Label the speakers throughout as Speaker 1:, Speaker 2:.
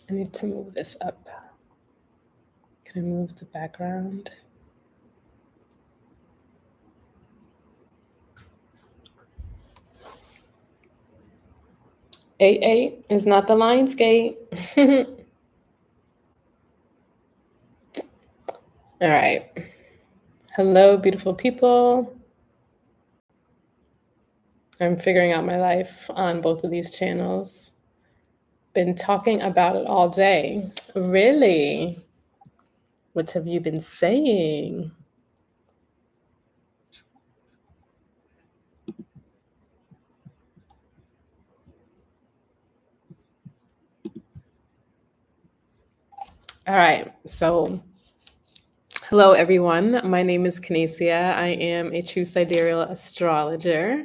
Speaker 1: I need to move this up. Can I move the background? Eight is not the Lionsgate. All right. Hello, beautiful people. I'm figuring out my life on both of these channels. Been talking about it all day. Really? What have you been saying? All right. So, hello, everyone. My name is Canacia. I am a true sidereal astrologer,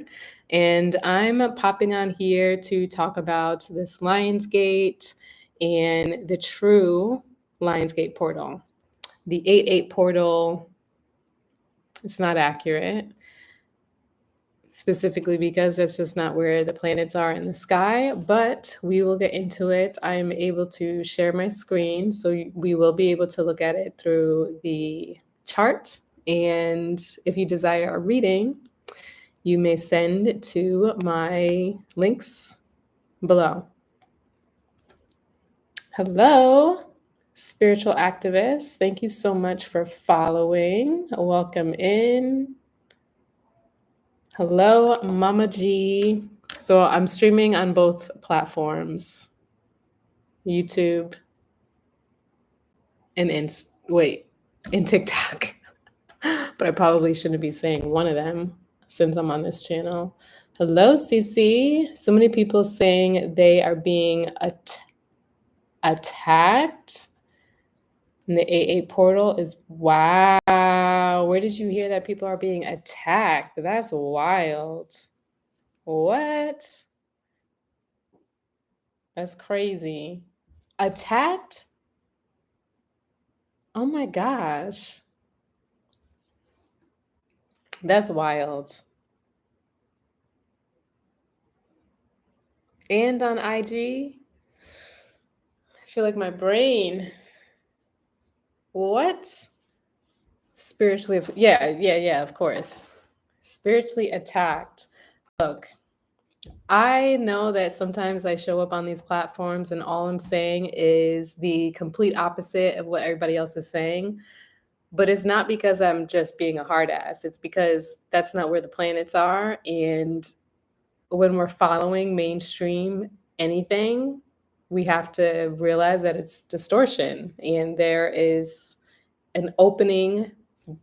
Speaker 1: and I'm popping on here to talk about this Lionsgate and the true Lionsgate portal. The 8-8 portal, it's not accurate, specifically because that's just not where the planets are in the sky, but we will get into it. I am able to share my screen, so we will be able to look at it through the chart. And if you desire a reading, you may send to my links below. Hello, spiritual activists. Thank you so much for following. Welcome in. Hello, Mama G. So I'm streaming on both platforms, YouTube and in TikTok. But I probably shouldn't be saying one of them since I'm on this channel. Hello, Cece. So many people saying they are being attacked. And the AA portal is wow. Where did you hear that people are being attacked? That's wild. What? That's crazy. Attacked? Oh my gosh. That's wild. And on IG, I feel like my brain. What? Spiritually, yeah, of course. Spiritually attacked. Look, I know that sometimes I show up on these platforms and all I'm saying is the complete opposite of what everybody else is saying. But it's not because I'm just being a hard ass. It's because that's not where the planets are. And when we're following mainstream anything, we have to realize that it's distortion. And there is an opening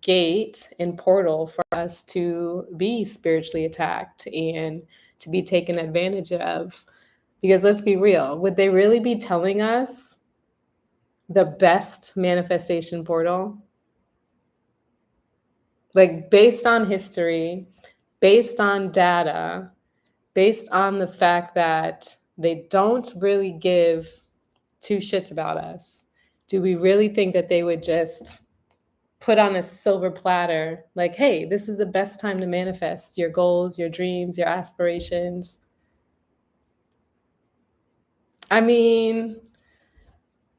Speaker 1: gate and portal for us to be spiritually attacked and to be taken advantage of. Because let's be real, would they really be telling us the best manifestation portal? Like, based on history, based on data, based on the fact that they don't really give two shits about us, do we really think that they would just put on a silver platter, like, hey, this is the best time to manifest your goals, your dreams, your aspirations? I mean,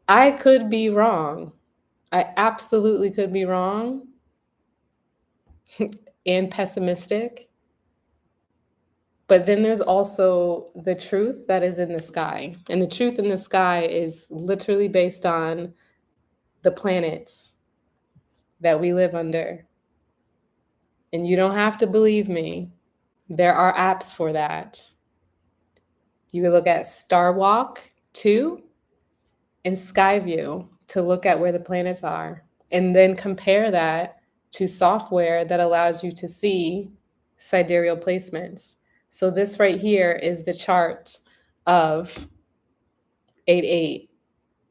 Speaker 1: I could be wrong. I absolutely could be wrong and pessimistic. But then there's also the truth that is in the sky. And the truth in the sky is literally based on the planets that we live under. And you don't have to believe me. There are apps for that. You can look at Star Walk 2 and Skyview to look at where the planets are, and then compare that to software that allows you to see sidereal placements. So this right here is the chart of 8-8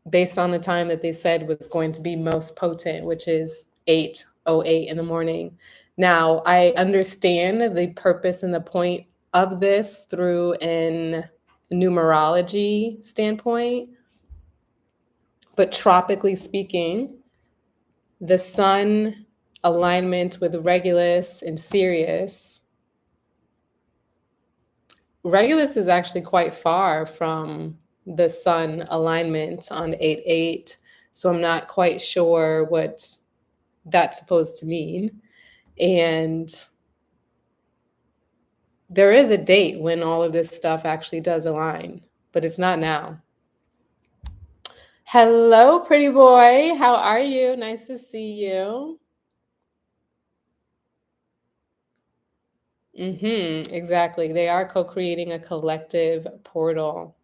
Speaker 1: based on the time that they said was going to be most potent, which is 8:08 in the morning. Now, I understand the purpose and the point of this through an numerology standpoint, but tropically speaking, the sun alignment with Regulus and Sirius, Regulus is actually quite far from the sun alignment on 8/8. So I'm not quite sure what that's supposed to mean. And there is a date when all of this stuff actually does align, but it's not now. Hello, pretty boy. How are you? Nice to see you. Exactly. They are co-creating a collective portal.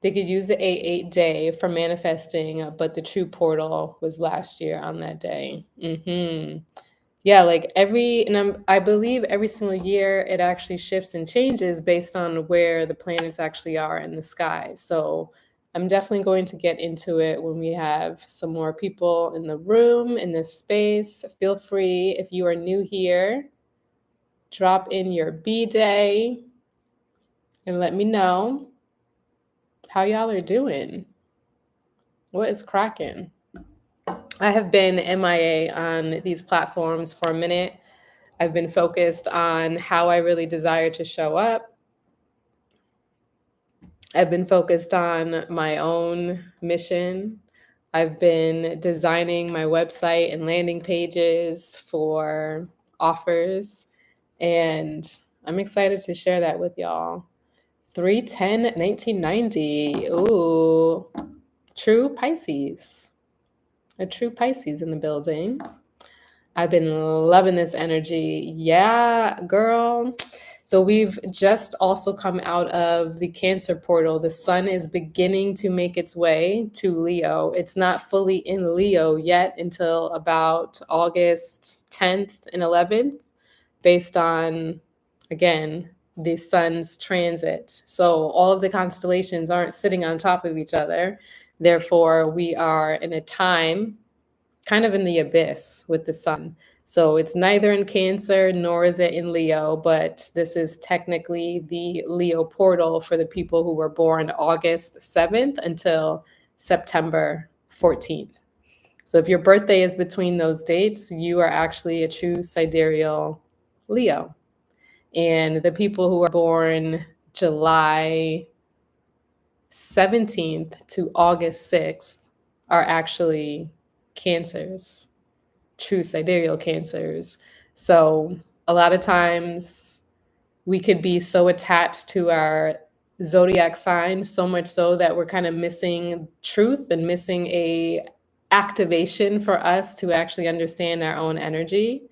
Speaker 1: They could use the 8/8 day for manifesting, but the true portal was last year on that day. Yeah, like I believe every single year it actually shifts and changes based on where the planets actually are in the sky. So I'm definitely going to get into it when we have some more people in the room, in this space. Feel free, if you are new here, drop in your B day and let me know how y'all are doing. What is cracking? I have been MIA on these platforms for a minute. I've been focused on how I really desire to show up. I've been focused on my own mission. I've been designing my website and landing pages for offers, and I'm excited to share that with y'all. 3/10/1990. Ooh, true Pisces. A true Pisces in the building. I've been loving this energy. Yeah, girl. So we've just also come out of the Cancer portal. The sun is beginning to make its way to Leo. It's not fully in Leo yet until about August 10th and 11th, based on, again, the sun's transit. So all of the constellations aren't sitting on top of each other. Therefore, we are in a time kind of in the abyss with the sun. So it's neither in Cancer nor is it in Leo, but this is technically the Leo portal for the people who were born August 7th until September 14th. So if your birthday is between those dates, you are actually a true sidereal Leo. And the people who are born July 17th to August 6th are actually Cancers, true sidereal Cancers. So a lot of times we could be so attached to our zodiac sign, so much so that we're kind of missing truth and missing a activation for us to actually understand our own energy.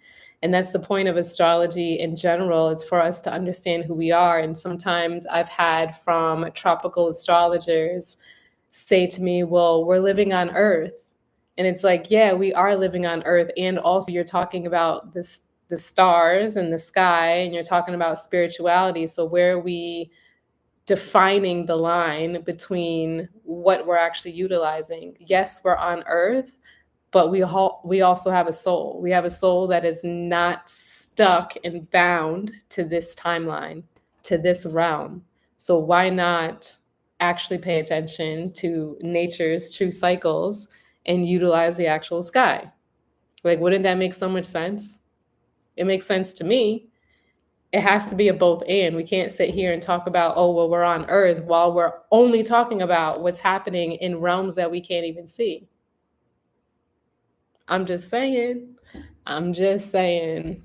Speaker 1: And that's the point of astrology in general. It's for us to understand who we are. And sometimes I've had from tropical astrologers say to me, well, we're living on Earth. And it's like, yeah, we are living on Earth. And also you're talking about this, the stars and the sky, and you're talking about spirituality. So where are we defining the line between what we're actually utilizing? Yes, we're on Earth, but we also have a soul. We have a soul that is not stuck and bound to this timeline, to this realm. So why not actually pay attention to nature's true cycles and utilize the actual sky? Like, wouldn't that make so much sense? It makes sense to me. It has to be a both and. We can't sit here and talk about, oh, well, we're on Earth while we're only talking about what's happening in realms that we can't even see. I'm just saying. I'm just saying.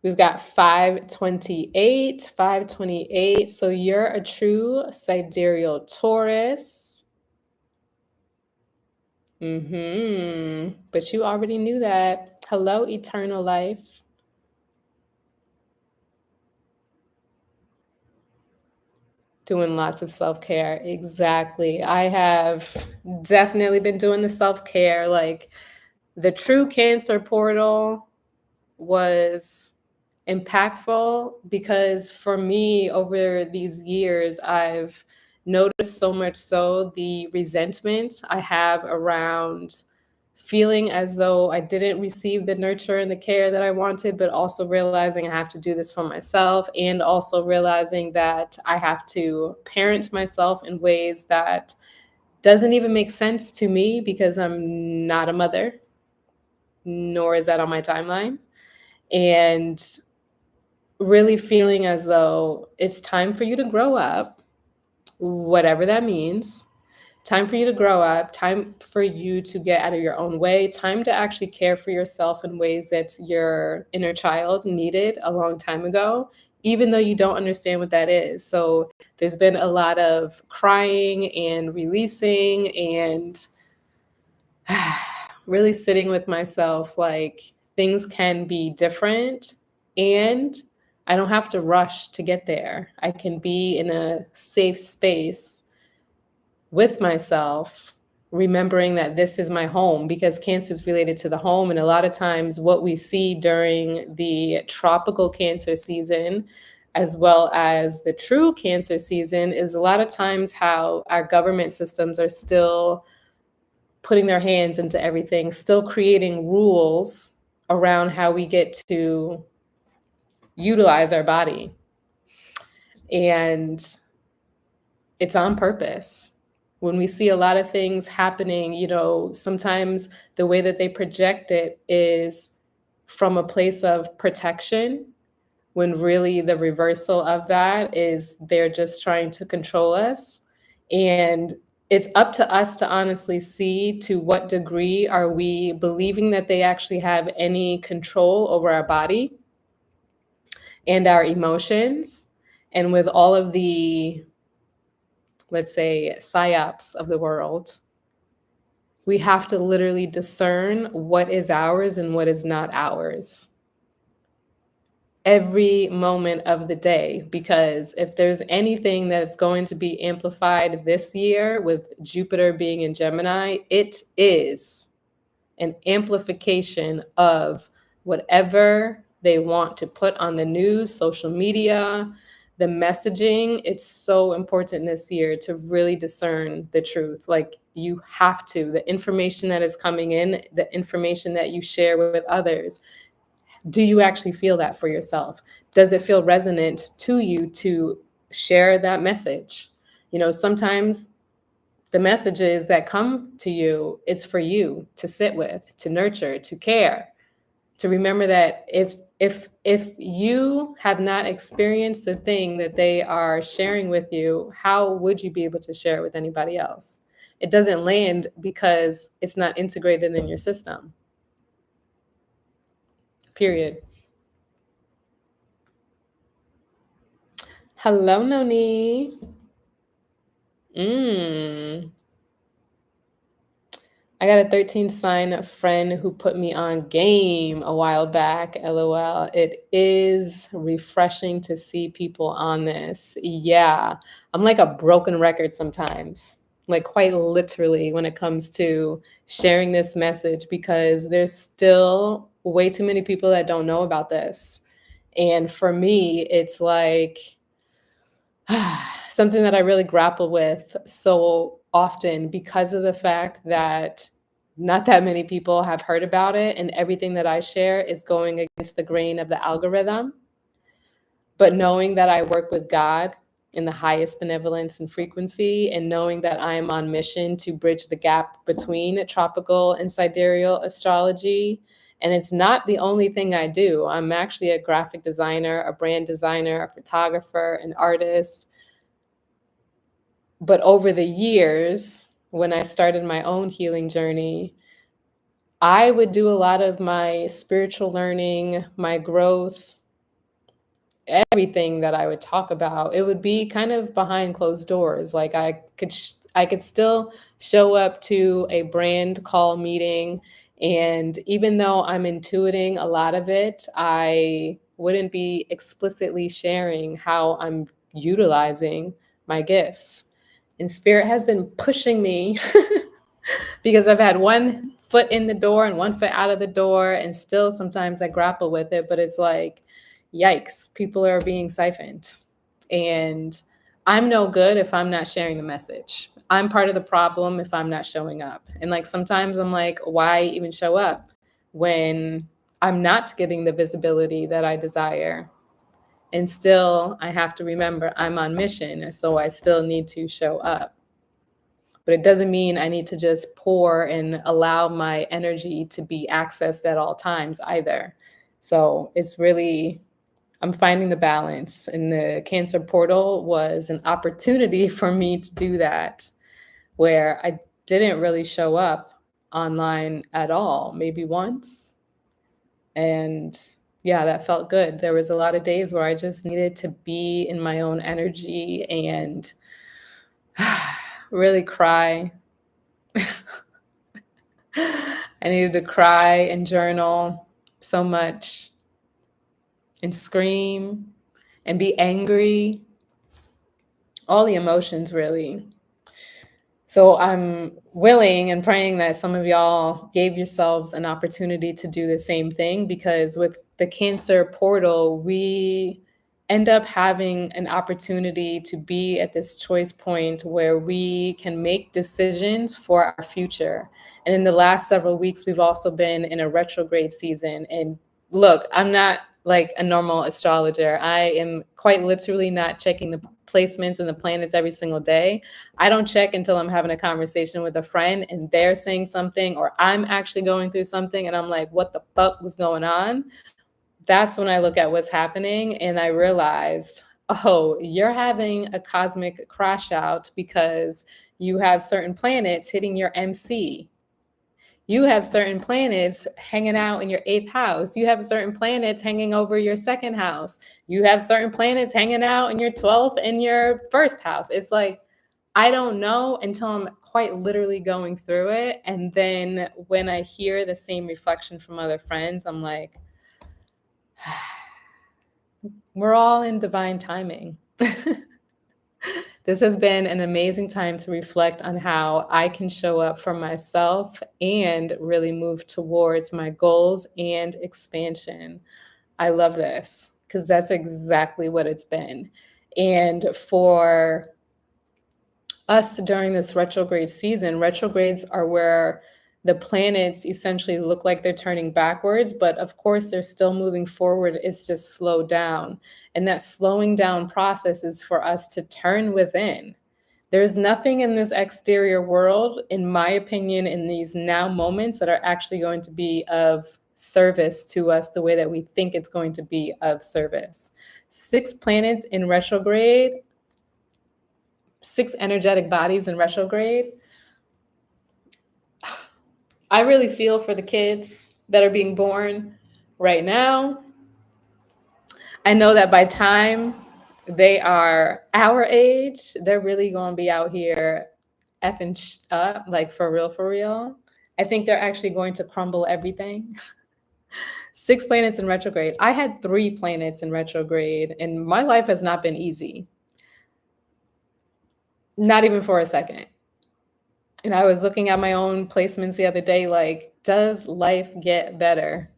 Speaker 1: We've got 528, 528. So you're a true sidereal Taurus. But you already knew that. Hello, eternal life. Doing lots of self-care. Exactly. I have definitely been doing the self-care. Like, the true Cancer portal was impactful because for me, over these years, I've noticed so much so the resentment I have around feeling as though I didn't receive the nurture and the care that I wanted, but also realizing I have to do this for myself, and also realizing that I have to parent myself in ways that doesn't even make sense to me because I'm not a mother, nor is that on my timeline. And really feeling as though it's time for you to grow up, whatever that means. Time for you to grow up, time for you to get out of your own way, time to actually care for yourself in ways that your inner child needed a long time ago, even though you don't understand what that is. So there's been a lot of crying and releasing and really sitting with myself like things can be different and I don't have to rush to get there. I can be in a safe space with myself, remembering that this is my home because cancer is related to the home. And a lot of times, what we see during the tropical cancer season, as well as the true cancer season, is a lot of times how our government systems are still putting their hands into everything, still creating rules around how we get to utilize our body. And it's on purpose. When we see a lot of things happening, sometimes the way that they project it is from a place of protection, when really the reversal of that is they're just trying to control us. And it's up to us to honestly see to what degree are we believing that they actually have any control over our body and our emotions. And with all of the, let's say, psyops of the world, we have to literally discern what is ours and what is not ours every moment of the day. Because if there's anything that's going to be amplified this year with Jupiter being in Gemini, it is an amplification of whatever they want to put on the news, social media, the messaging. It's so important this year to really discern the truth. Like you have to, the information that is coming in, the information that you share with others. Do you actually feel that for yourself? Does it feel resonant to you to share that message? Sometimes the messages that come to you, it's for you to sit with, to nurture, to care, to remember that if you have not experienced the thing that they are sharing with you, how would you be able to share it with anybody else? It doesn't land because it's not integrated in your system. Period. Hello, Noni. I got a 13 sign friend who put me on game a while back. LOL. It is refreshing to see people on this. Yeah. I'm like a broken record sometimes, like quite literally when it comes to sharing this message, because there's still way too many people that don't know about this. And for me, it's like something that I really grapple with so often because of the fact that not that many people have heard about it, and everything that I share is going against the grain of the algorithm. But knowing that I work with God in the highest benevolence and frequency, and knowing that I am on mission to bridge the gap between tropical and sidereal astrology. And it's not the only thing I do. I'm actually a graphic designer, a brand designer, a photographer, an artist. But over the years, when I started my own healing journey, I would do a lot of my spiritual learning, my growth, everything that I would talk about. It would be kind of behind closed doors. Like I could still show up to a brand call meeting, and even though I'm intuiting a lot of it, I wouldn't be explicitly sharing how I'm utilizing my gifts. And Spirit has been pushing me because I've had one foot in the door and one foot out of the door, and still sometimes I grapple with it, but it's like, yikes, people are being siphoned. And I'm no good if I'm not sharing the message. I'm part of the problem if I'm not showing up. And like sometimes I'm like, why even show up when I'm not getting the visibility that I desire? And still, I have to remember I'm on mission, so I still need to show up. but it doesn't mean I need to just pour and allow my energy to be accessed at all times either. So it's really, I'm finding the balance. And the Cancer portal was an opportunity for me to do that, where I didn't really show up online at all, maybe once. And yeah, that felt good. There was a lot of days where I just needed to be in my own energy and really cry. I needed to cry and journal so much and scream and be angry, all the emotions, really. So I'm willing and praying that some of y'all gave yourselves an opportunity to do the same thing, because with the Cancer portal, we end up having an opportunity to be at this choice point where we can make decisions for our future. And in the last several weeks, we've also been in a retrograde season. And look, I'm not like a normal astrologer. I am quite literally not checking the placements and the planets every single day. I don't check until I'm having a conversation with a friend and they're saying something, or I'm actually going through something and I'm like, what the fuck was going on? That's when I look at what's happening and I realize, oh, you're having a cosmic crash out because you have certain planets hitting your MC. You have certain planets hanging out in your eighth house. You have certain planets hanging over your second house. You have certain planets hanging out in your 12th and your first house. It's like, I don't know until I'm quite literally going through it. And then when I hear the same reflection from other friends, I'm like, we're all in divine timing. This has been an amazing time to reflect on how I can show up for myself and really move towards my goals and expansion. I love this because that's exactly what it's been. And for us during this retrograde season, retrogrades are where the planets essentially look like they're turning backwards, but of course they're still moving forward. It's just slowed down. And that slowing down process is for us to turn within. There's nothing in this exterior world, in my opinion, in these now moments that are actually going to be of service to us the way that we think it's going to be of service. 6 planets in retrograde, 6 energetic bodies in retrograde. I really feel for the kids that are being born right now. I know that by time they are our age, they're really going to be out here effing up, like for real, for real. I think they're actually going to crumble everything. 6 planets in retrograde. I had 3 planets in retrograde, and my life has not been easy. Not even for a second. And I was looking at my own placements the other day, like, does life get better?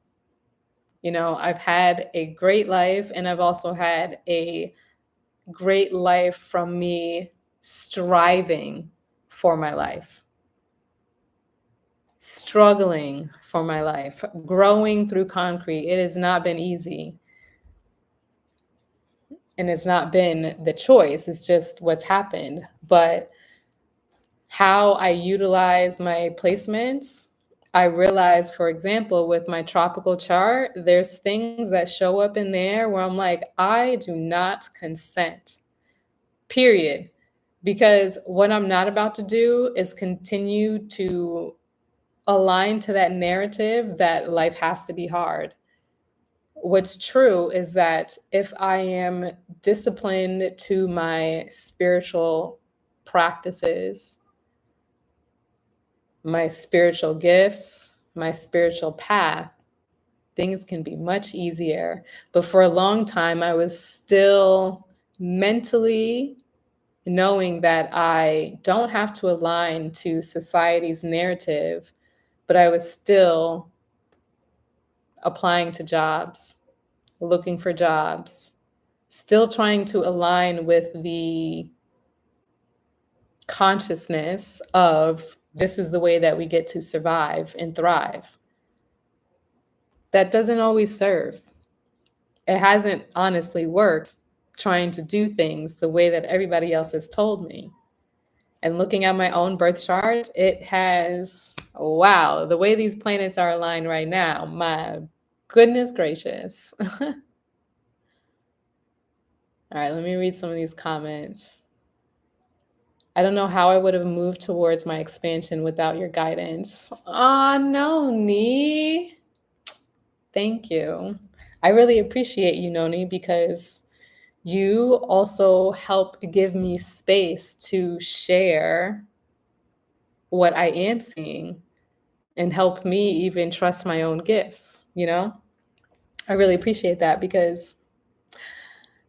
Speaker 1: You know, I've had a great life, and I've also had a great life from me striving for my life, struggling for my life, growing through concrete. It has not been easy. And it's not been the choice, it's just what's happened. But how I utilize my placements, I realize, for example, with my tropical chart, there's things that show up in there where I'm like, I do not consent, period. Because what I'm not about to do is continue to align to that narrative that life has to be hard. What's true is that if I am disciplined to my spiritual practices, my spiritual gifts, my spiritual path, things can be much easier. But for a long time, I was still mentally knowing that I don't have to align to society's narrative, but I was still applying to jobs, looking for jobs, still trying to align with the consciousness of this is the way that we get to survive and thrive. That doesn't always serve. It hasn't honestly worked trying to do things the way that everybody else has told me. And looking at my own birth chart, it has, wow, the way these planets are aligned right now, my goodness gracious. All right, let me read some of these comments. I don't know how I would have moved towards my expansion without your guidance. Oh, no, Nee. Thank you. I really appreciate you, Noni, because you also help give me space to share what I am seeing and help me even trust my own gifts, you know? I really appreciate that because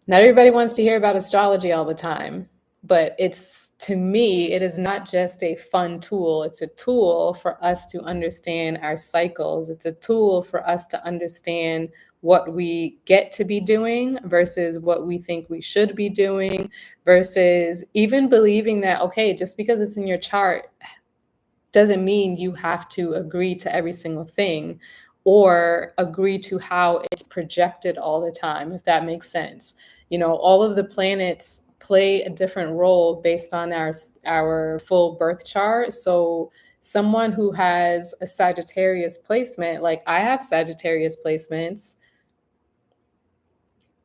Speaker 1: not everybody wants to hear about astrology all the time, but it's to me, it is not just a fun tool. It's a tool for us to understand our cycles. It's a tool for us to understand what we get to be doing versus what we think we should be doing, versus even believing that, okay, just because it's in your chart doesn't mean you have to agree to every single thing or agree to how it's projected all the time, if that makes sense. You know, all of the planets play a different role based on our full birth chart. So someone who has a Sagittarius placement, like I have Sagittarius placements,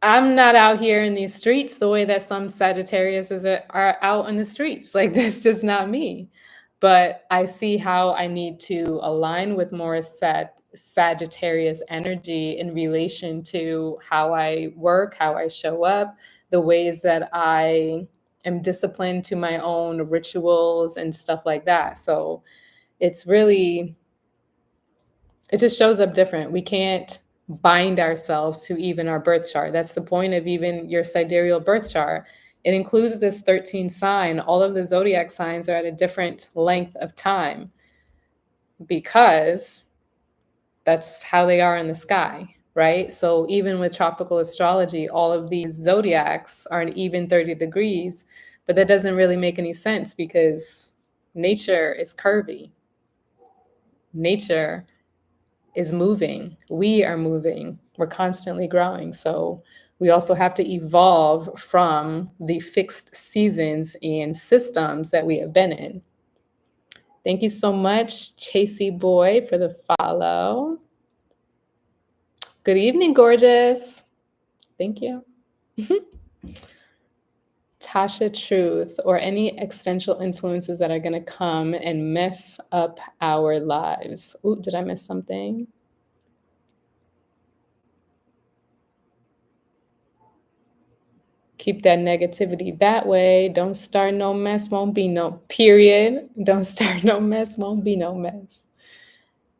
Speaker 1: I'm not out here in these streets the way that some Sagittarius are out in the streets. Like that's just not me. But I see how I need to align with more Sagittarius energy in relation to how I work, how I show up, the ways that I am disciplined to my own rituals and stuff like that. So it's really, it just shows up different. We can't bind ourselves to even our birth chart. That's the point of even your sidereal birth chart. It includes this 13 sign. All of the zodiac signs are at a different length of time because that's how they are in the sky, right? So even with tropical astrology, all of these zodiacs are an even 30 degrees, but that doesn't really make any sense because nature is curvy. Nature is moving. We are moving. We're constantly growing. So we also have to evolve from the fixed seasons and systems that we have been in. Thank you so much, Chasey Boy, for the follow. Good evening, gorgeous. Thank you. Tasha Truth, or any existential influences that are going to come and mess up our lives. Ooh, did I miss something? Keep that negativity that way. Don't start no mess, won't be no period. Don't start no mess, won't be no mess.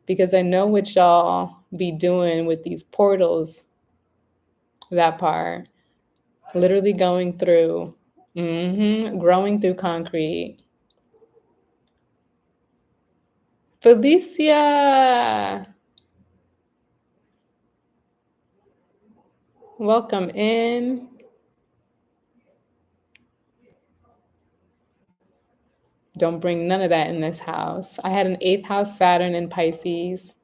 Speaker 1: Because I know what y'all be doing with these portals, that part. Literally going through, growing through concrete. Felicia, welcome in. Don't bring none of that in this house. I had an 8th house Saturn in Pisces.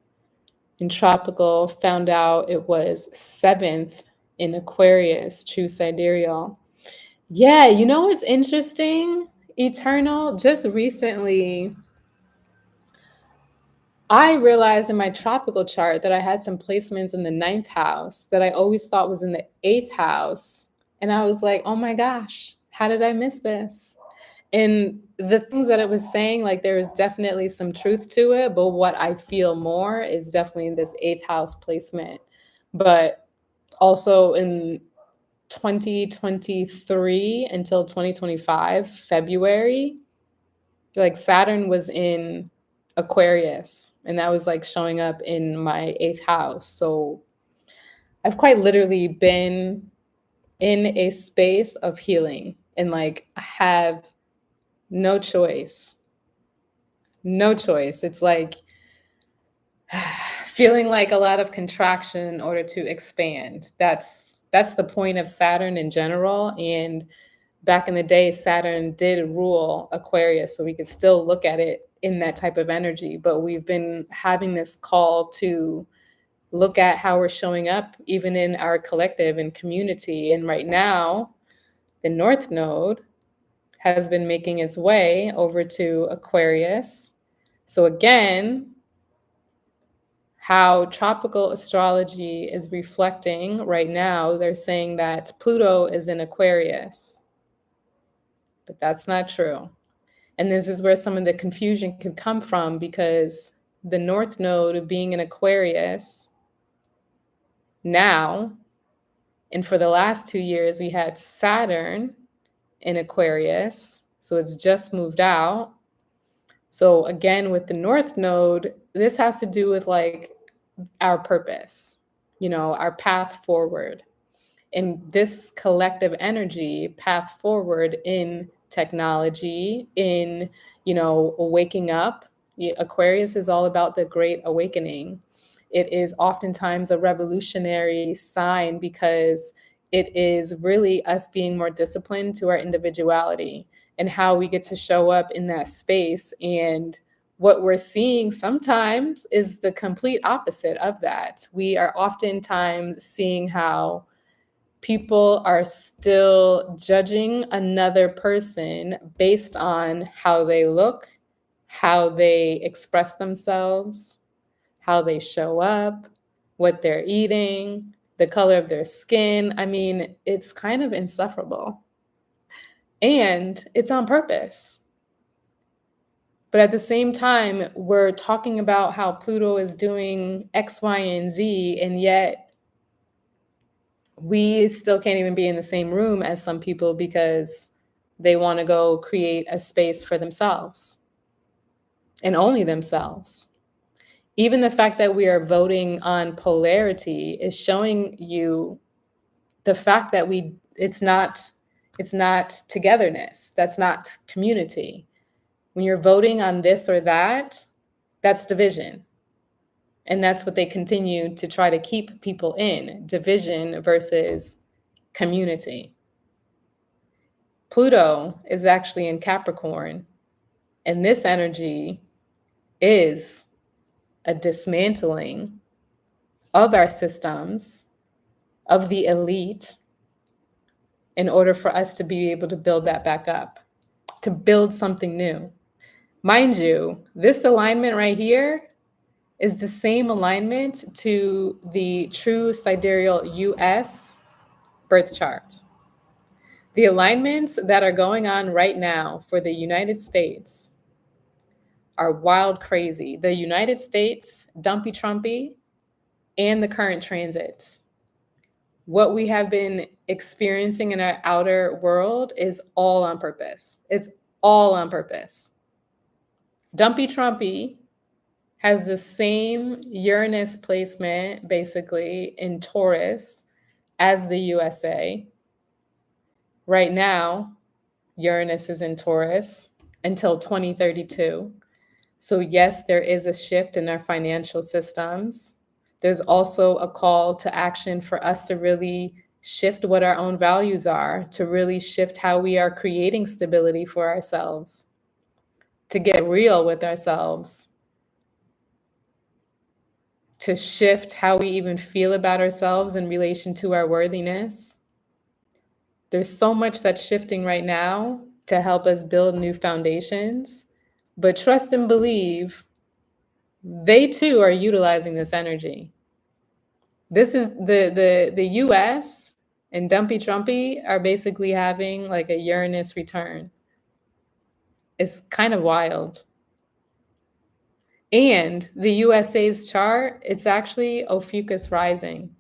Speaker 1: In tropical, found out it was 7th in Aquarius, true sidereal. Yeah, you know what's interesting? Eternal, just recently, I realized in my tropical chart that I had some placements in the 9th house that I always thought was in the 8th house. And I was like, oh my gosh, how did I miss this? And the things that it was saying, like there is definitely some truth to it, but what I feel more is definitely in this 8th house placement. But also in 2023 until 2025, February, like Saturn was in Aquarius, and that was like showing up in my 8th house. So I've quite literally been in a space of healing and like I have no choice. No choice. It's like feeling like a lot of contraction in order to expand. That's the point of Saturn in general. And back in the day, Saturn did rule Aquarius, so we could still look at it in that type of energy. But we've been having this call to look at how we're showing up, even in our collective and community. And right now, the North Node has been making its way over to Aquarius. So again, how tropical astrology is reflecting right now, they're saying that Pluto is in Aquarius, but that's not true. And this is where some of the confusion can come from, because the North Node being in Aquarius now, and for the last 2 years, we had Saturn in Aquarius. So it's just moved out. So again, with the North Node, this has to do with like our purpose, our path forward. And this collective energy path forward in technology, in waking up. Aquarius is all about the great awakening. It is oftentimes a revolutionary sign, because it is really us being more disciplined to our individuality and how we get to show up in that space. And what we're seeing sometimes is the complete opposite of that. We are oftentimes seeing how people are still judging another person based on how they look, how they express themselves, how they show up, what they're eating, the color of their skin. I mean, it's kind of insufferable. And it's on purpose. But at the same time, we're talking about how Pluto is doing X, Y, and Z, and yet we still can't even be in the same room as some people because they want to go create a space for themselves and only themselves. Even the fact that we are voting on polarity is showing you the fact that it's not togetherness. That's not community. When you're voting on this or that, that's division. And that's what they continue to try to keep people in, division versus community. Pluto is actually in Capricorn, and this energy is a dismantling of our systems, of the elite, in order for us to be able to build that back up, to build something new. Mind you, this alignment right here is the same alignment to the true sidereal US birth chart. The alignments that are going on right now for the United States are wild crazy. The United States, Dumpy Trumpy, and the current transits. What we have been experiencing in our outer world is all on purpose. It's all on purpose. Dumpy Trumpy has the same Uranus placement, basically, in Taurus as the USA. Right now, Uranus is in Taurus until 2032. So yes, there is a shift in our financial systems. There's also a call to action for us to really shift what our own values are, to really shift how we are creating stability for ourselves, to get real with ourselves, to shift how we even feel about ourselves in relation to our worthiness. There's so much that's shifting right now to help us build new foundations, but trust and believe they too are utilizing this energy. This is the US and Dumpy Trumpy are basically having like a Uranus return. It's kind of wild. And the USA's chart, it's actually Ophiuchus rising.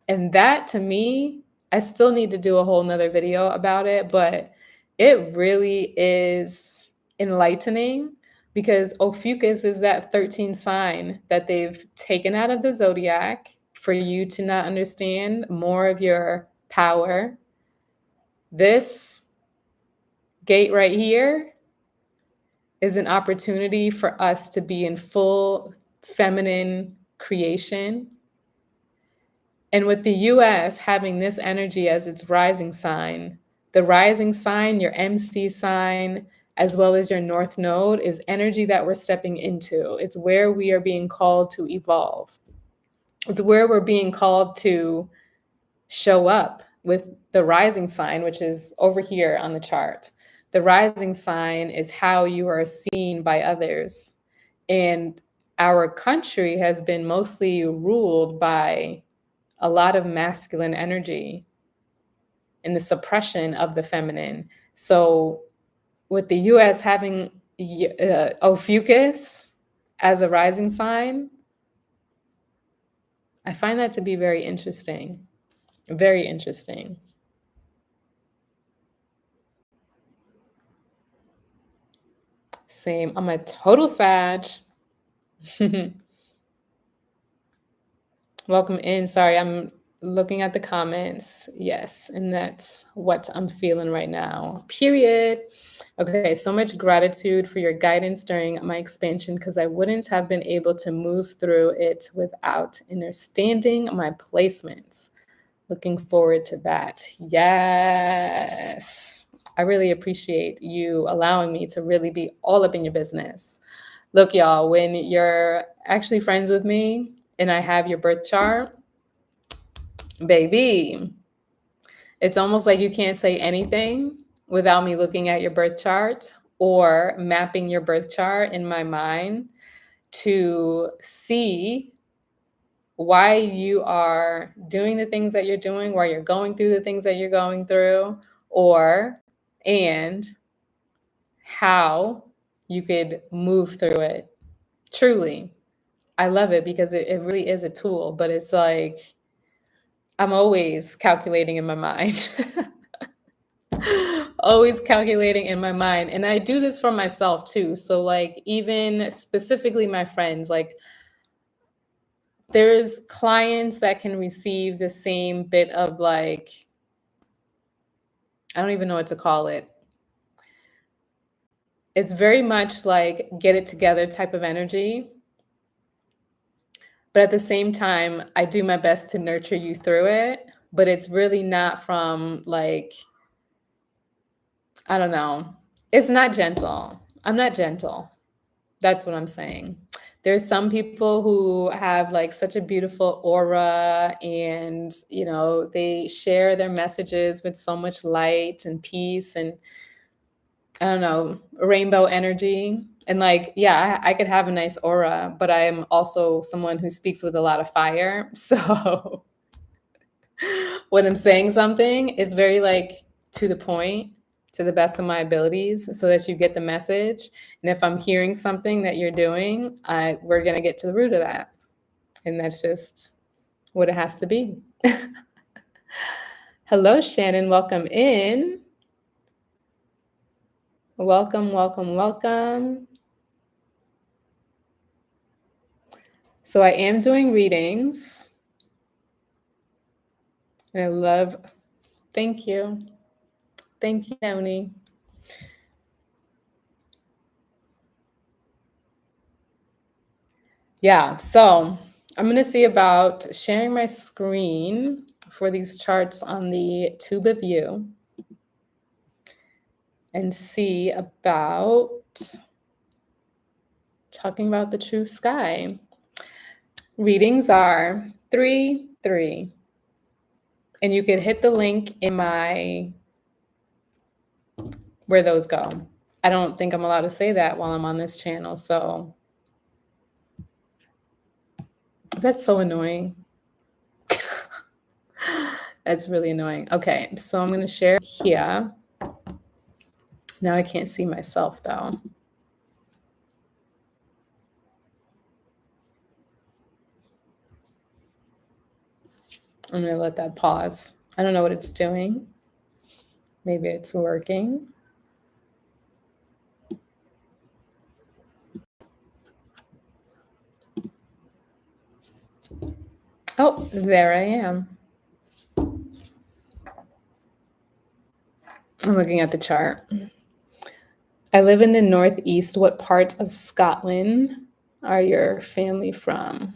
Speaker 1: And that to me, I still need to do a whole nother video about it, but it really is enlightening, because Ophiuchus is that 13 sign that they've taken out of the zodiac for you to not understand more of your power. This gate right here is an opportunity for us to be in full feminine creation. And with the US having this energy as its rising sign, the rising sign, your MC sign, as well as your North Node, is energy that we're stepping into. It's where we are being called to evolve. It's where we're being called to show up with the rising sign, which is over here on the chart. The rising sign is how you are seen by others. And our country has been mostly ruled by a lot of masculine energy and the suppression of the feminine. So, with the US having Ophiuchus as a rising sign, I find that to be very interesting. Very interesting. Same. I'm a total Sag. Welcome in. Sorry, I'm looking at the comments. Yes, and that's what I'm feeling right now. Period. Okay, so much gratitude for your guidance during my expansion because I wouldn't have been able to move through it without understanding my placements. Looking forward to that. Yes. I really appreciate you allowing me to really be all up in your business. Look, y'all, when you're actually friends with me and I have your birth chart, baby, it's almost like you can't say anything without me looking at your birth chart or mapping your birth chart in my mind to see why you are doing the things that you're doing, why you're going through the things that you're going through, or and how you could move through it. Truly. I love it because it really is a tool, but it's like I'm always calculating in my mind. Always calculating in my mind. And I do this for myself too. So, like, even specifically my friends, like, there's clients that can receive the same bit of, like, I don't even know what to call it. It's very much like get it together type of energy. But at the same time, I do my best to nurture you through it. But it's really not from, like, I don't know. It's not gentle. I'm not gentle. That's what I'm saying. There's some people who have like such a beautiful aura and, they share their messages with so much light and peace and I don't know, rainbow energy. And like, yeah, I could have a nice aura, but I'm also someone who speaks with a lot of fire. So when I'm saying something, it's very like to the point, to the best of my abilities, so that you get the message. And if I'm hearing something that you're doing, we're gonna get to the root of that, and that's just what it has to be. Hello, Shannon. Welcome in. Welcome, welcome, welcome. So I am doing readings, and I love. Thank you. Thank you, Noni. Yeah, so I'm going to see about sharing my screen for these charts on the Tube of You and see about talking about the true sky. Readings are 3-3. And you can hit the link in where those go. I don't think I'm allowed to say that while I'm on this channel, so that's so annoying. That's really annoying. Okay, so I'm going to share here. Now I can't see myself though. I'm going to let that pause. I don't know what it's doing. Maybe it's working. Oh, there I am. I'm looking at the chart. I live in the Northeast. What part of Scotland are your family from?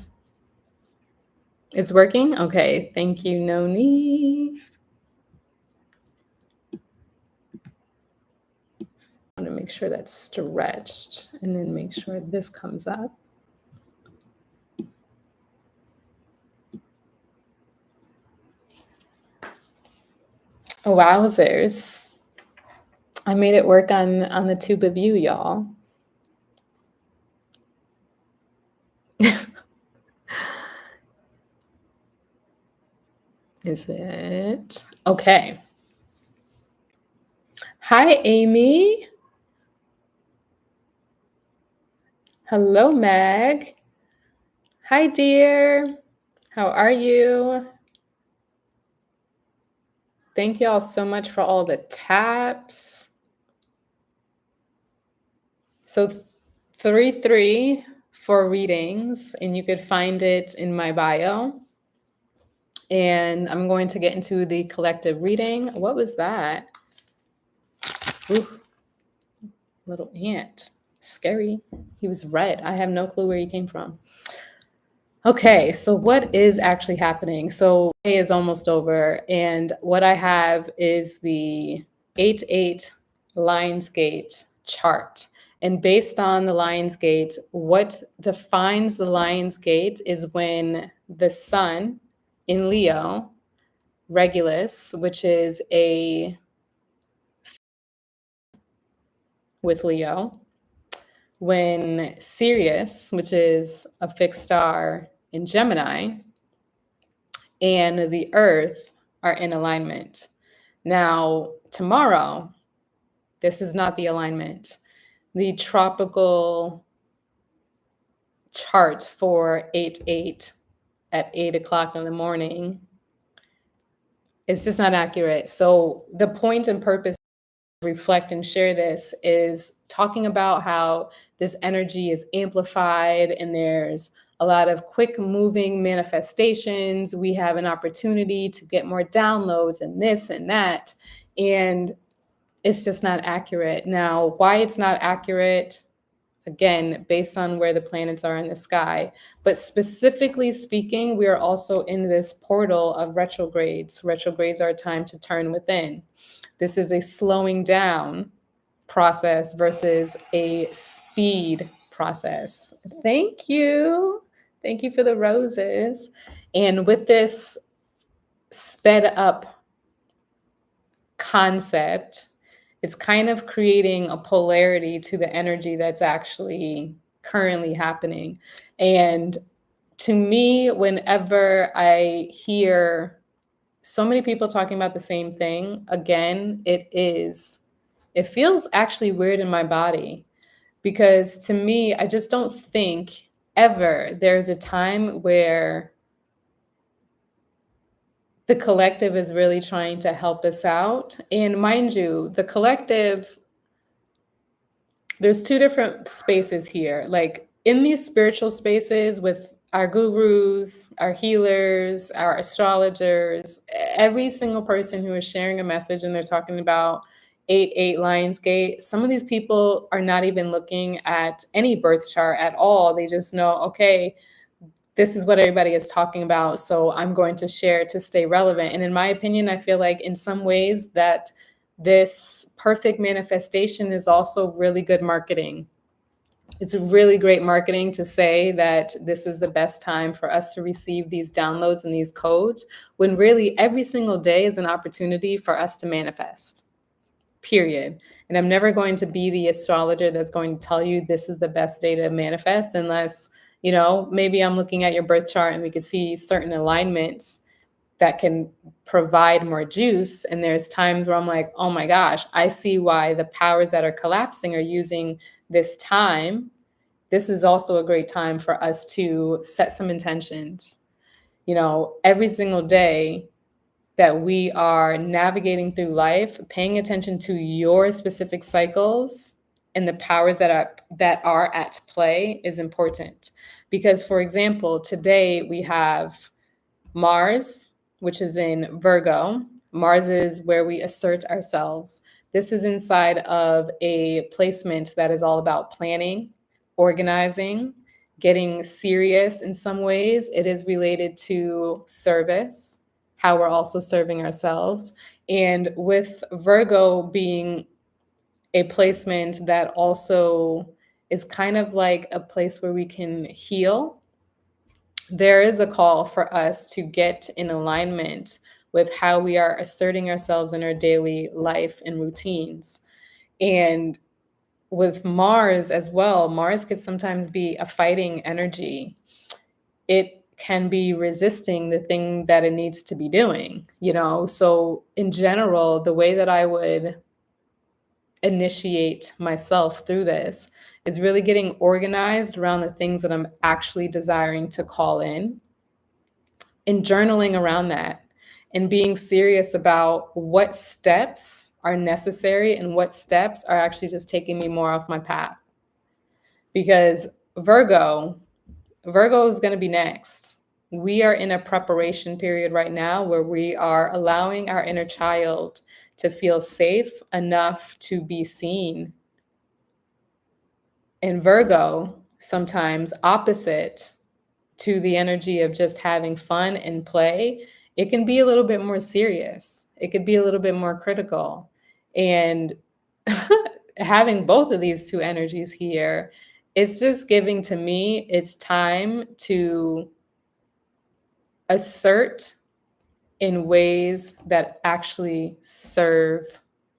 Speaker 1: It's working? Okay. Thank you, Noni. I want to make sure that's stretched and then make sure this comes up. Wowzers. I made it work on the tube of you, y'all. Is it? Okay. Hi, Amy. Hello, Meg. Hi, dear. How are you? Thank you all so much for all the taps. So 3 for readings, and you could find it in my bio. And I'm going to get into the collective reading. What was that? Ooh, little ant. Scary. He was red. I have no clue where he came from. Okay, so what is actually happening? So day is almost over, and what I have is the 8-8 Lionsgate chart. And based on the Lionsgate, what defines the Lionsgate is when the sun in Leo, Regulus, which is a with Leo, when Sirius, which is a fixed star in Gemini, and the Earth are in alignment. Now, tomorrow, this is not the alignment. The tropical chart for 8-8 at 8 o'clock in the morning is just not accurate. So the point and purpose reflect and share this is talking about how this energy is amplified and there's a lot of quick moving manifestations. We have an opportunity to get more downloads and this and that. And it's just not accurate. Now, why it's not accurate, again, based on where the planets are in the sky. But specifically speaking, we are also in this portal of retrogrades. Retrogrades are a time to turn within. This is a slowing down process versus a speed process. Thank you. Thank you for the roses. And with this sped up concept, it's kind of creating a polarity to the energy that's actually currently happening. And to me, whenever I hear so many people talking about the same thing, again, it feels actually weird in my body because to me, I just don't think ever there's a time where the collective is really trying to help us out. And mind you, the collective, there's two different spaces here. Like in these spiritual spaces with our gurus, our healers, our astrologers, every single person who is sharing a message and they're talking about 8-8 Lionsgate, some of these people are not even looking at any birth chart at all. They just know, okay, this is what everybody is talking about, so I'm going to share to stay relevant. And in my opinion, I feel like in some ways that this perfect manifestation is also really good marketing. It's really great marketing to say that this is the best time for us to receive these downloads and these codes, when really every single day is an opportunity for us to manifest, period. And I'm never going to be the astrologer that's going to tell you this is the best day to manifest unless, maybe I'm looking at your birth chart and we could see certain alignments that can provide more juice. And there's times where I'm like, oh my gosh, I see why the powers that are collapsing are using this time. This is also a great time for us to set some intentions. Every single day that we are navigating through life, paying attention to your specific cycles and the powers that are at play is important. Because, for example, today we have Mars, which is in Virgo. Mars is where we assert ourselves. This is inside of a placement that is all about planning, organizing, getting serious in some ways. It is related to service, how we're also serving ourselves. And with Virgo being a placement that also is kind of like a place where we can heal, there is a call for us to get in alignment with how we are asserting ourselves in our daily life and routines. And with Mars as well, Mars could sometimes be a fighting energy. It can be resisting the thing that it needs to be doing, you know? So in general, the way that I would initiate myself through this is really getting organized around the things that I'm actually desiring to call in and journaling around that and being serious about what steps are necessary and what steps are actually just taking me more off my path. Because Virgo is going to be next. We are in a preparation period right now where we are allowing our inner child to feel safe enough to be seen. And Virgo, sometimes opposite to the energy of just having fun and play, it can be a little bit more serious. It could be a little bit more critical. And having both of these two energies here, it's just giving to me, it's time to assert in ways that actually serve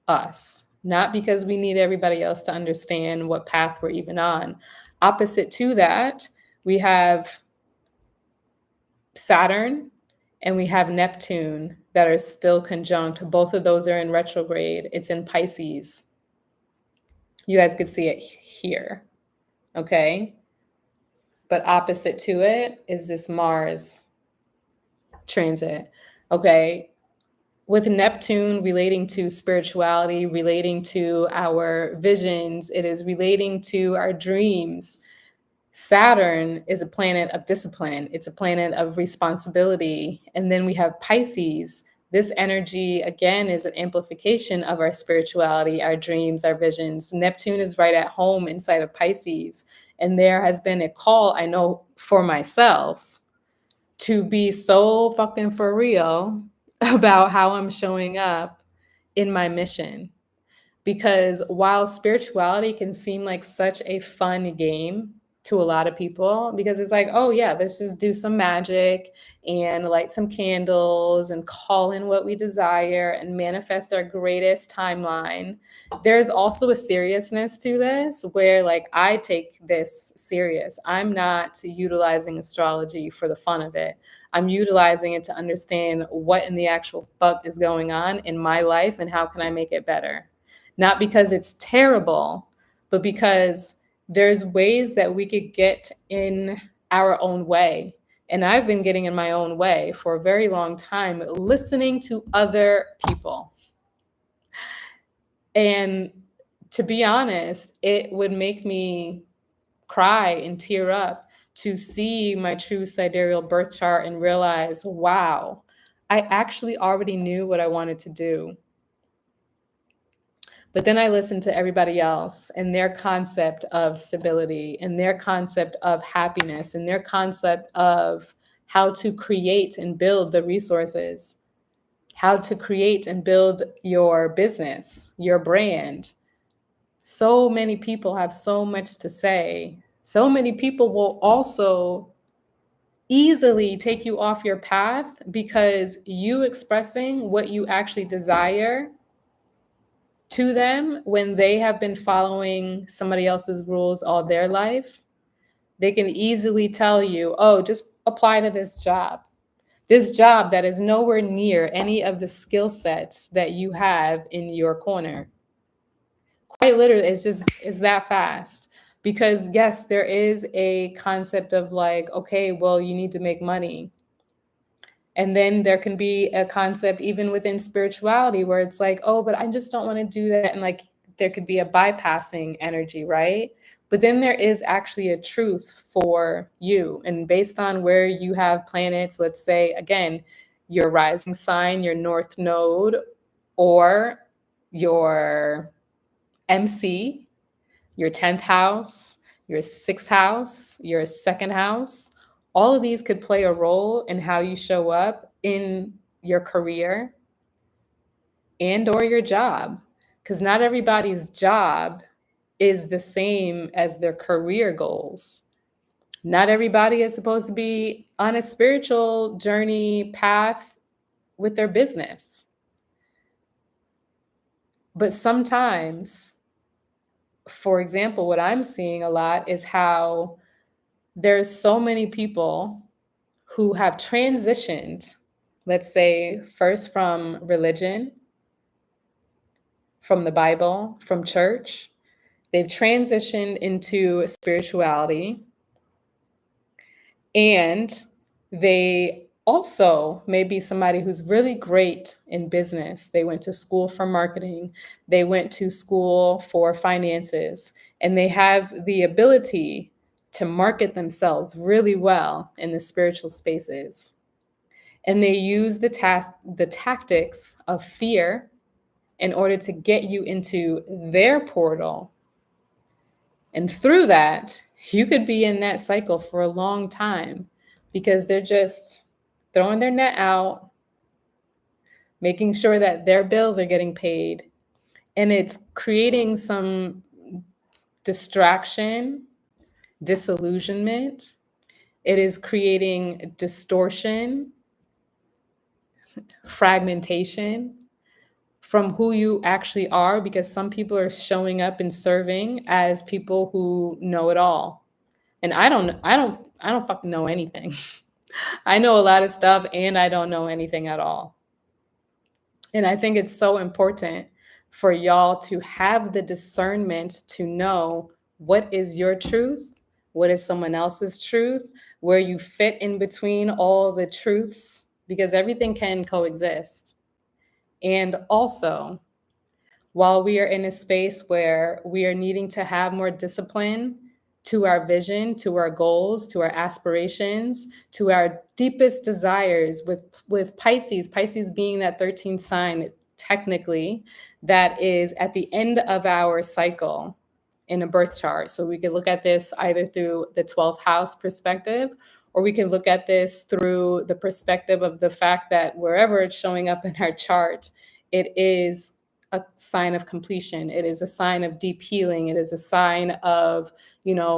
Speaker 1: us, not because we need everybody else to understand what path we're even on. Opposite to that, we have Saturn and we have Neptune that are still conjunct. Both of those are in retrograde. It's in Pisces. You guys could see it here, okay? But opposite to it is this Mars transit, okay? With Neptune relating to spirituality, relating to our visions, it is relating to our dreams. Saturn is a planet of discipline. It's a planet of responsibility. And then we have Pisces. This energy, again, is an amplification of our spirituality, our dreams, our visions. Neptune is right at home inside of Pisces. And there has been a call, I know for myself, to be so fucking for real about how I'm showing up in my mission. Because while spirituality can seem like such a fun game to a lot of people, because it's like, oh yeah, let's just do some magic and light some candles and call in what we desire and manifest our greatest timeline. There's also a seriousness to this where like I take this serious. I'm not utilizing astrology for the fun of it. I'm utilizing it to understand what in the actual fuck is going on in my life and how can I make it better. Not because it's terrible, but because there's ways that we could get in our own way. And I've been getting in my own way for a very long time, listening to other people. And to be honest, it would make me cry and tear up to see my true sidereal birth chart and realize, wow, I actually already knew what I wanted to do. But then I listened to everybody else and their concept of stability and their concept of happiness and their concept of how to create and build the resources, how to create and build your business, your brand. So many people have so much to say. So many people will also easily take you off your path because you expressing what you actually desire to them when they have been following somebody else's rules all their life, they can easily tell you, oh, just apply to this job. This job that is nowhere near any of the skill sets that you have in your corner. Quite literally, it's that fast. Because yes, there is a concept of like, okay, well, you need to make money. And then there can be a concept even within spirituality where it's like, oh, but I just don't want to do that. And like there could be a bypassing energy, right? But then there is actually a truth for you. And based on where you have planets, let's say, again, your rising sign, your north node, or your MC, your 10th house, your 6th house, your second house, all of these could play a role in how you show up in your career and or your job, because not everybody's job is the same as their career goals. Not everybody is supposed to be on a spiritual journey path with their business. But sometimes for example, what I'm seeing a lot is how there's so many people who have transitioned, let's say, first from religion, from the Bible, from church. They've transitioned into spirituality, and they also may be somebody who's really great in business. They went to school for marketing, they went to school for finances, and they have the ability to market themselves really well in the spiritual spaces. And they use the tactics of fear in order to get you into their portal. And through that, you could be in that cycle for a long time because they're just throwing their net out, making sure that their bills are getting paid. And it's creating some distraction, disillusionment. It is creating distortion, fragmentation from who you actually are, because some people are showing up and serving as people who know it all. And I don't fucking know anything. I know a lot of stuff and I don't know anything at all. And I think it's so important for y'all to have the discernment to know what is your truth, what is someone else's truth, where you fit in between all the truths, because everything can coexist. And also, while we are in a space where we are needing to have more discipline to our vision, to our goals, to our aspirations, to our deepest desires with Pisces being that 13th sign technically that is at the end of our cycle in a birth chart. So we could look at this either through the 12th house perspective, or we can look at this through the perspective of the fact that wherever it's showing up in our chart, it is a sign of completion. It is a sign of deep healing. It is a sign of,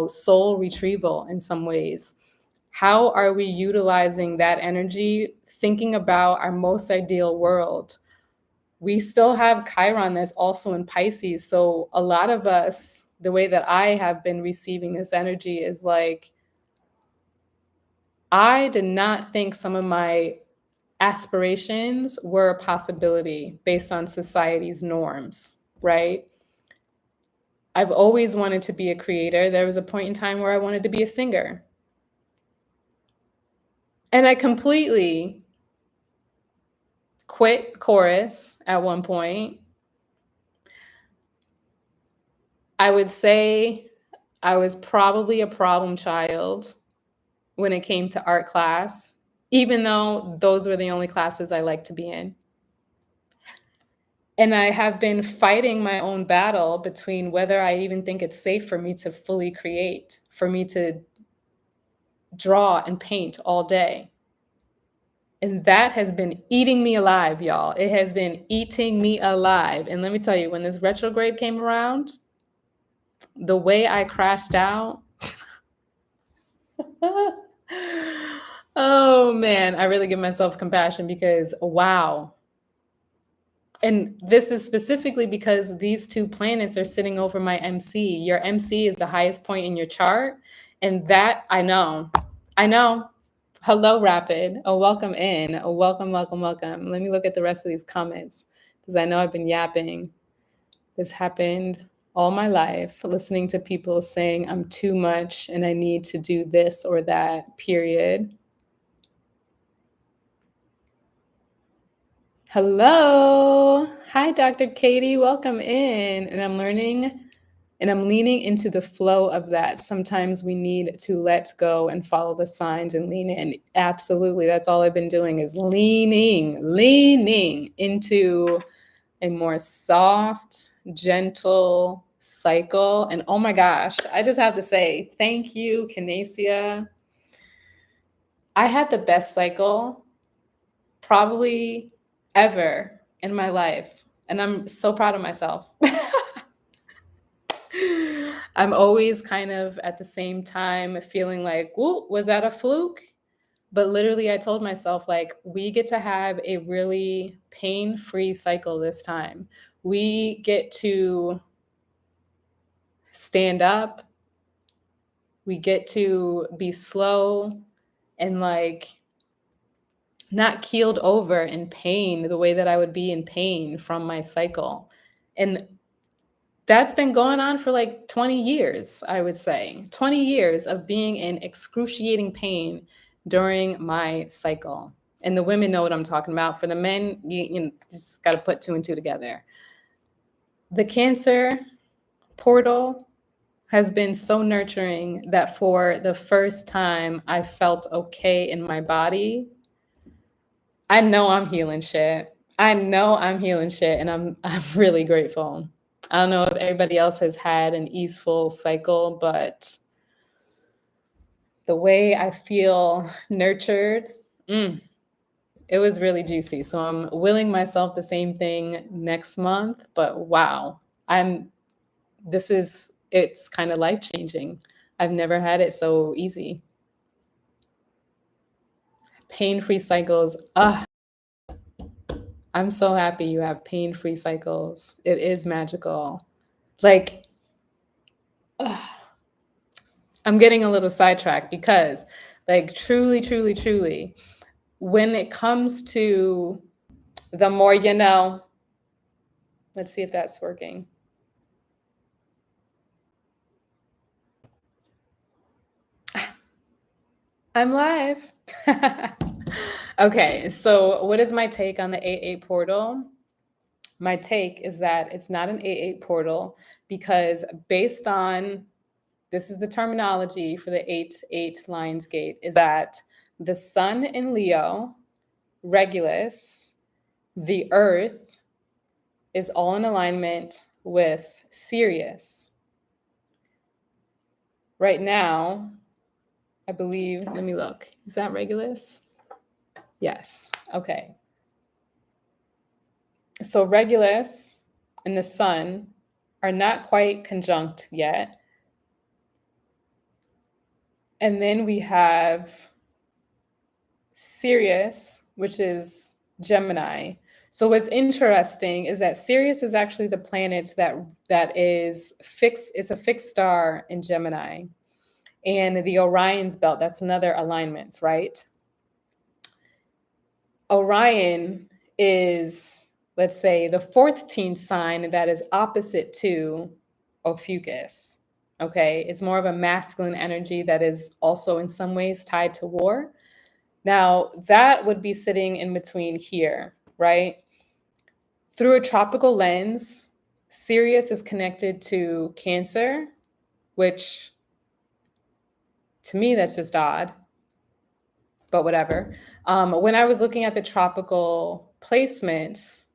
Speaker 1: soul retrieval in some ways. How are we utilizing that energy, thinking about our most ideal world? We still have Chiron that's also in Pisces. So a lot of us, the way that I have been receiving this energy is like, I did not think some of my aspirations were a possibility based on society's norms, right? I've always wanted to be a creator. There was a point in time where I wanted to be a singer. And I completely quit chorus at one point. I would say I was probably a problem child when it came to art class, even though those were the only classes I liked to be in. And I have been fighting my own battle between whether I even think it's safe for me to fully create, for me to draw and paint all day. And that has been eating me alive, y'all. It has been eating me alive. And let me tell you, when this retrograde came around, the way I crashed out, oh man, I really give myself compassion because wow. And this is specifically because these two planets are sitting over my MC. Your MC is the highest point in your chart. And that I know. Hello, Rapid. Oh, welcome in. Oh, welcome, welcome, welcome. Let me look at the rest of these comments because I know I've been yapping. This happened all my life, listening to people saying I'm too much and I need to do this or that, period. Hello. Hi, Dr. Katie. Welcome in. And I'm learning and I'm leaning into the flow of that. Sometimes we need to let go and follow the signs and lean in. Absolutely. That's all I've been doing is leaning into a more soft, gentle cycle. And oh my gosh, I just have to say, thank you, Kinesia. I had the best cycle probably ever in my life. And I'm so proud of myself. I'm always kind of at the same time feeling like, whoa, was that a fluke? But literally, I told myself, like, we get to have a really pain-free cycle this time. We get to stand up. We get to be slow and like not keeled over in pain the way that I would be in pain from my cycle. And that's been going on for like 20 years, I would say. 20 years of being in excruciating pain during my cycle. And the women know what I'm talking about. For the men, you just got to put two and two together. The Cancer portal has been so nurturing that for the first time, I felt okay in my body. I know I'm healing shit. I know I'm healing shit, and I'm really grateful. I don't know if everybody else has had an easeful cycle, but the way I feel nurtured, it was really juicy. So I'm willing myself the same thing next month, but wow, it's kind of life changing. I've never had it so easy. Pain-free cycles. I'm so happy you have pain-free cycles. It is magical. Like, I'm getting a little sidetracked because, like, truly, truly, truly, when it comes to the more you know, let's see if that's working. I'm live. Okay, so what is my take on the 8-8 portal? My take is that it's not an 8-8 portal because based on this is the terminology for the 8-8 Lions Gate, is that the sun in Leo, Regulus, the earth is all in alignment with Sirius. Right now, I believe, let me look. Is that Regulus? Yes. Okay. So Regulus and the sun are not quite conjunct yet. And then we have Sirius, which is Gemini. So what's interesting is that Sirius is actually the planet that is fixed. It's a fixed star in Gemini, and the Orion's belt. That's another alignment, right? Orion is, let's say, the 14th sign that is opposite to Ophiuchus. Okay, it's more of a masculine energy that is also in some ways tied to war. Now, that would be sitting in between here, right? Through a tropical lens, Sirius is connected to Cancer, which to me, that's just odd, but whatever. When I was looking at the tropical placements,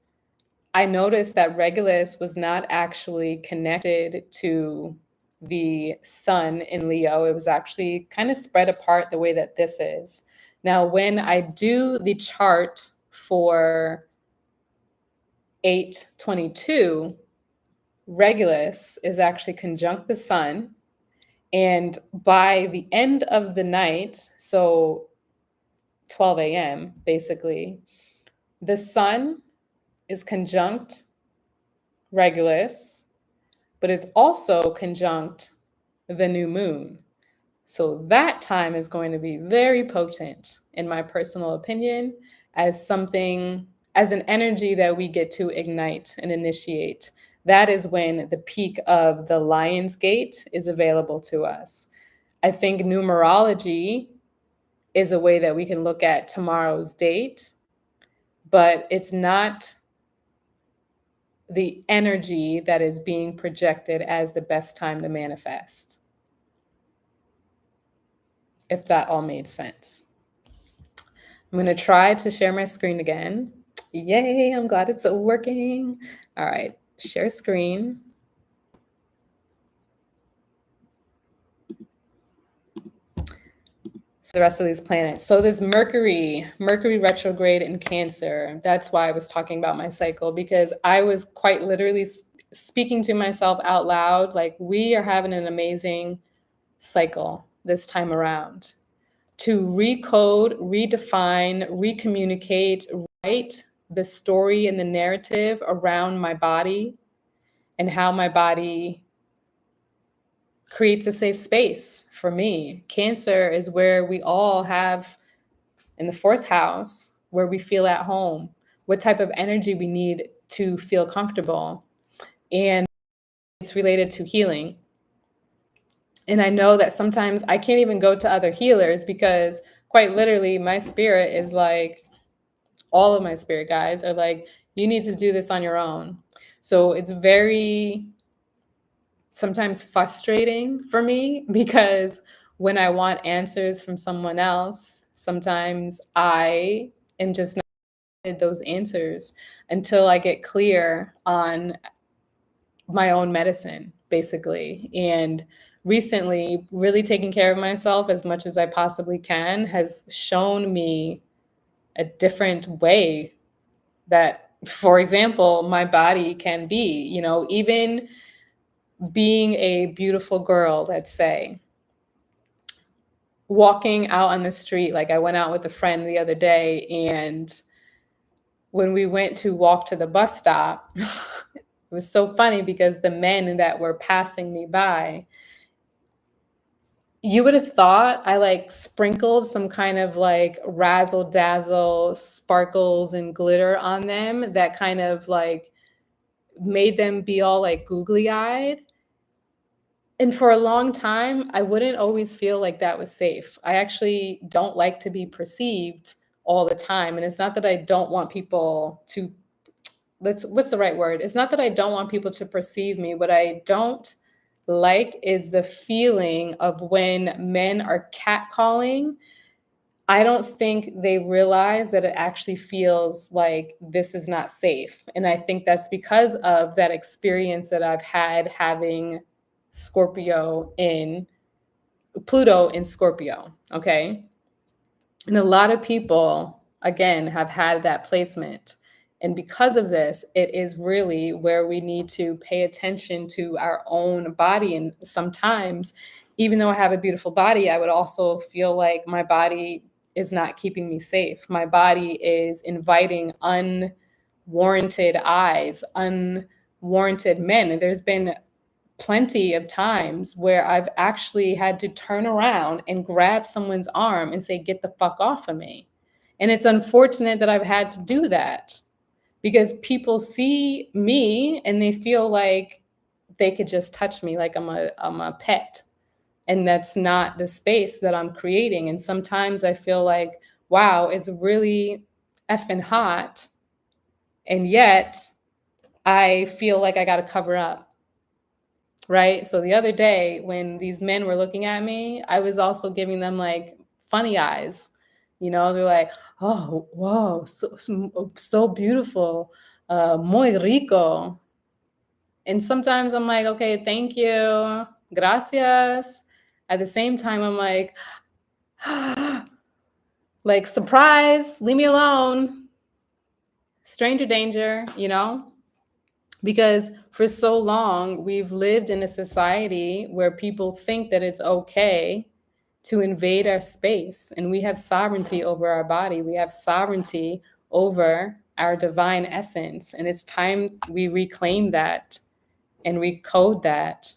Speaker 1: I noticed that Regulus was not actually connected to the sun in Leo. It was actually kind of spread apart the way that this is. Now, when I do the chart for 822, Regulus is actually conjunct the sun. And by the end of the night, so 12 a.m., basically, the sun is conjunct Regulus, but it's also conjunct the new moon. So that time is going to be very potent, in my personal opinion, as an energy that we get to ignite and initiate. That is when the peak of the Lion's Gate is available to us. I think numerology is a way that we can look at tomorrow's date, but it's not the energy that is being projected as the best time to manifest, if that all made sense. I'm going to try to share my screen again. Yay, I'm glad it's working. All right, share screen. So the rest of these planets. So there's Mercury retrograde in Cancer. That's why I was talking about my cycle, because I was quite literally speaking to myself out loud, like, we are having an amazing cycle this time around to recode, redefine, recommunicate, write the story and the narrative around my body and how my body creates a safe space for me. Cancer is where we all have in the fourth house, where we feel at home, what type of energy we need to feel comfortable. And it's related to healing. And I know that sometimes I can't even go to other healers because quite literally my spirit is like, all of my spirit guides are like, you need to do this on your own. So it's very sometimes frustrating for me because when I want answers from someone else, sometimes I am just not getting those answers until I get clear on my own medicine, basically. And recently, really taking care of myself as much as I possibly can has shown me a different way that, for example, my body can be, even being a beautiful girl, let's say, walking out on the street. Like I went out with a friend the other day, and when we went to walk to the bus stop, it was so funny because the men that were passing me by, you would have thought I like sprinkled some kind of like razzle dazzle sparkles and glitter on them that kind of like made them be all like googly eyed. And for a long time, I wouldn't always feel like that was safe. I actually don't like to be perceived all the time. And it's not that I don't want people to, what's the right word? It's not that I don't want people to perceive me. What I don't like is the feeling of when men are catcalling. I don't think they realize that it actually feels like this is not safe. And I think that's because of that experience that I've had having Scorpio in Pluto in Scorpio. Okay. And a lot of people, again, have had that placement. And because of this, it is really where we need to pay attention to our own body. And sometimes, even though I have a beautiful body, I would also feel like my body is not keeping me safe. My body is inviting unwarranted eyes, unwarranted men. And there's been plenty of times where I've actually had to turn around and grab someone's arm and say, get the fuck off of me. And it's unfortunate that I've had to do that because people see me and they feel like they could just touch me like I'm a pet. And that's not the space that I'm creating. And sometimes I feel like, wow, it's really effing hot. And yet I feel like I got to cover up. Right. So the other day when these men were looking at me, I was also giving them like funny eyes. They're like, oh, whoa, so beautiful, muy rico. And sometimes I'm like, okay, thank you, gracias. At the same time, I'm like, surprise, leave me alone, stranger danger. Because for so long, we've lived in a society where people think that it's okay to invade our space, and we have sovereignty over our body. We have sovereignty over our divine essence. And it's time we reclaim that and recode that,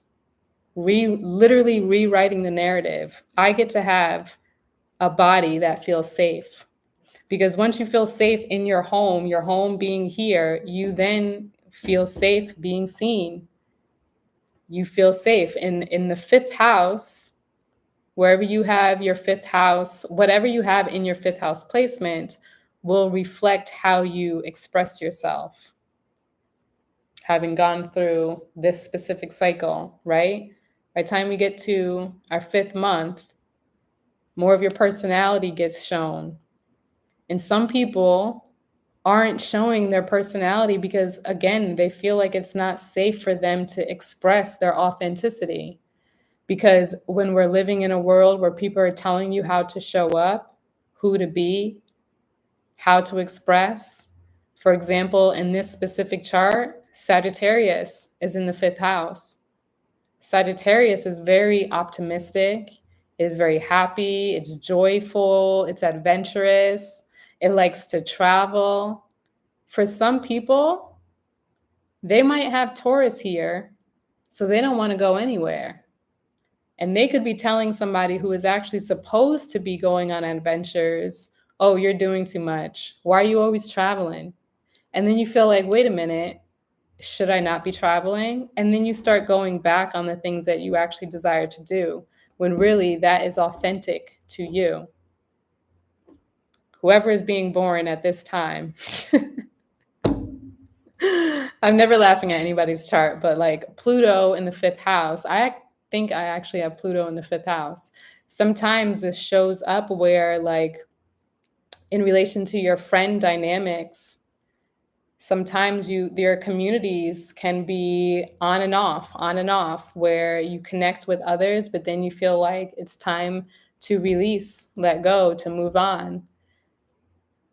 Speaker 1: literally rewriting the narrative. I get to have a body that feels safe. Because once you feel safe in your home being here, you then feel safe being seen. You feel safe in the fifth house, wherever you have your fifth house, whatever you have in your fifth house placement will reflect how you express yourself. Having gone through this specific cycle, right? By the time we get to our fifth month, more of your personality gets shown. And some people aren't showing their personality because, again, they feel like it's not safe for them to express their authenticity. Because when we're living in a world where people are telling you how to show up, who to be, how to express, for example, in this specific chart, Sagittarius is in the fifth house. Sagittarius is very optimistic, is very happy, it's joyful, it's adventurous, it likes to travel. For some people, they might have Taurus here, so they don't want to go anywhere. And they could be telling somebody who is actually supposed to be going on adventures, "Oh, you're doing too much. Why are you always traveling?" And then you feel like, "Wait a minute, should I not be traveling?" And then you start going back on the things that you actually desire to do, when really that is authentic to you. Whoever is being born at this time. I'm never laughing at anybody's chart, but like Pluto in the fifth house, I think I actually have Pluto in the fifth house. Sometimes this shows up where, like, in relation to your friend dynamics, sometimes your communities can be on and off, where you connect with others, but then you feel like it's time to release, let go, to move on.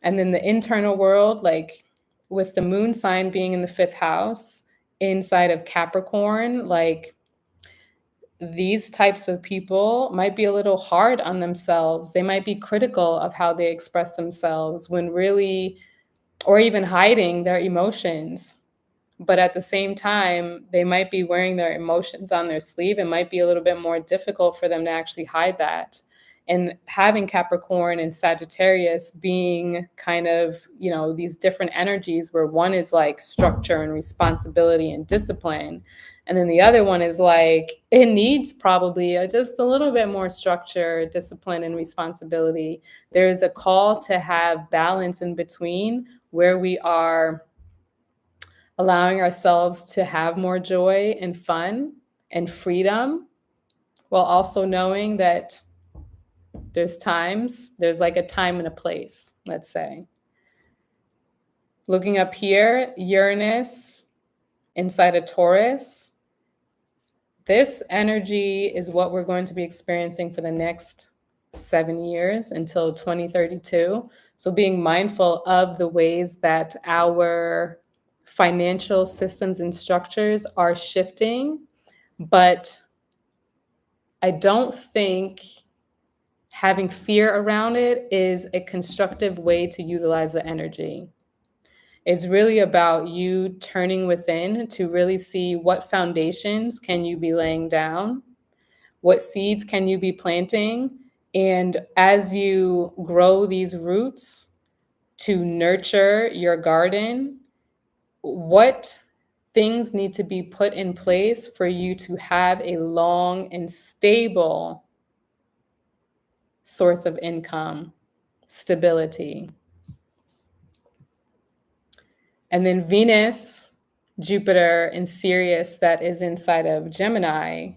Speaker 1: And then the internal world, like with the moon sign being in the fifth house inside of Capricorn, like these types of people might be a little hard on themselves. They might be critical of how they express themselves when really, or even hiding their emotions. But at the same time, they might be wearing their emotions on their sleeve. It might be a little bit more difficult for them to actually hide that. And having Capricorn and Sagittarius being kind of, these different energies, where one is like structure and responsibility and discipline. And then the other one is like, it needs probably just a little bit more structure, discipline, and responsibility. There is a call to have balance in between, where we are allowing ourselves to have more joy and fun and freedom, while also knowing that there's like a time and a place, let's say. Looking up here, Uranus inside of Taurus, this energy is what we're going to be experiencing for the next 7 years until 2032. So being mindful of the ways that our financial systems and structures are shifting, but I don't think having fear around it is a constructive way to utilize the energy. It's really about you turning within to really see what foundations can you be laying down, what seeds can you be planting, and as you grow these roots to nurture your garden, what things need to be put in place for you to have a long and stable source of income, stability. And then Venus, Jupiter, and Sirius, that is inside of Gemini,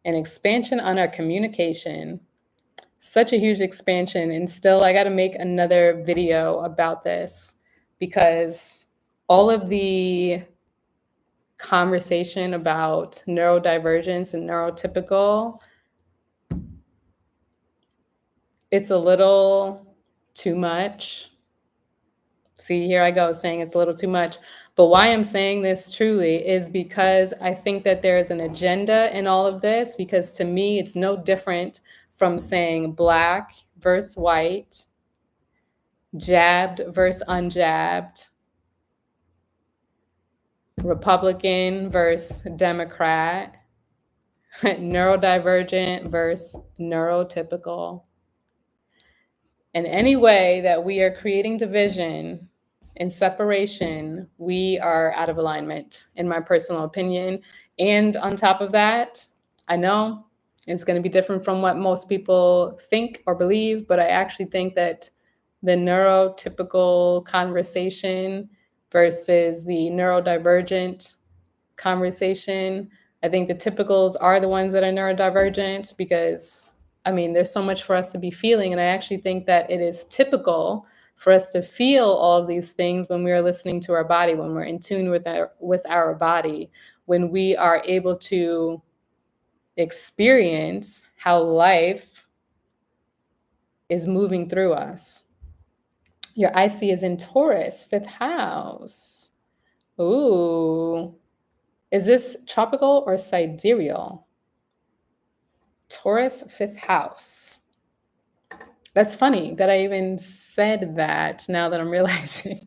Speaker 1: an expansion on our communication. Such a huge expansion. And still, I got to make another video about this, because all of the conversation about neurodivergence and neurotypical, it's a little too much. See, here I go saying it's a little too much. But why I'm saying this truly is because I think that there is an agenda in all of this, because to me, it's no different from saying black versus white, jabbed versus unjabbed, Republican versus Democrat, neurodivergent versus neurotypical. In any way that we are creating division and separation, we are out of alignment, in my personal opinion. And on top of that, I know it's going to be different from what most people think or believe, but I actually think that the neurotypical conversation versus the neurodivergent conversation, I think the typicals are the ones that are neurodivergent, because there's so much for us to be feeling. And I actually think that it is typical for us to feel all of these things when we are listening to our body, when we're in tune with our body, when we are able to experience how life is moving through us. Your IC is in Taurus, fifth house. Ooh. Is this tropical or sidereal? Taurus, fifth house. That's funny that I even said that, now that I'm realizing.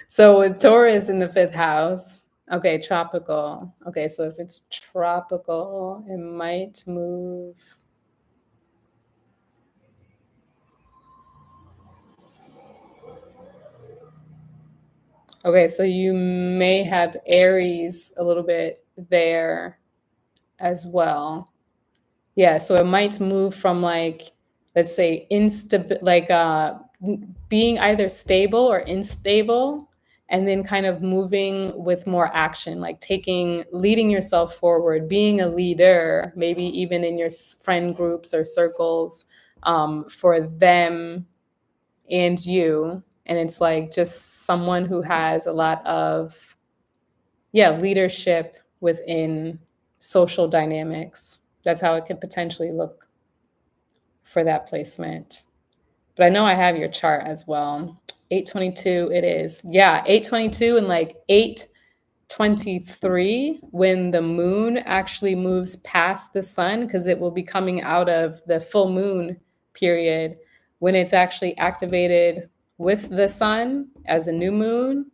Speaker 1: So with Taurus in the fifth house, Okay, tropical. Okay, so if it's tropical, it might move. Okay, so you may have Aries a little bit there as well. Yeah, so it might move from like, let's say, being either stable or unstable, and then kind of moving with more action, like leading yourself forward, being a leader, maybe even in your friend groups or circles, for them and you. And it's like just someone who has a lot of, yeah, leadership within social dynamics. That's how it could potentially look for that placement. But I know I have your chart as well. 822 it is. Yeah, 822 and like 823 when the moon actually moves past the sun, because it will be coming out of the full moon period when it's actually activated with the sun as a new moon,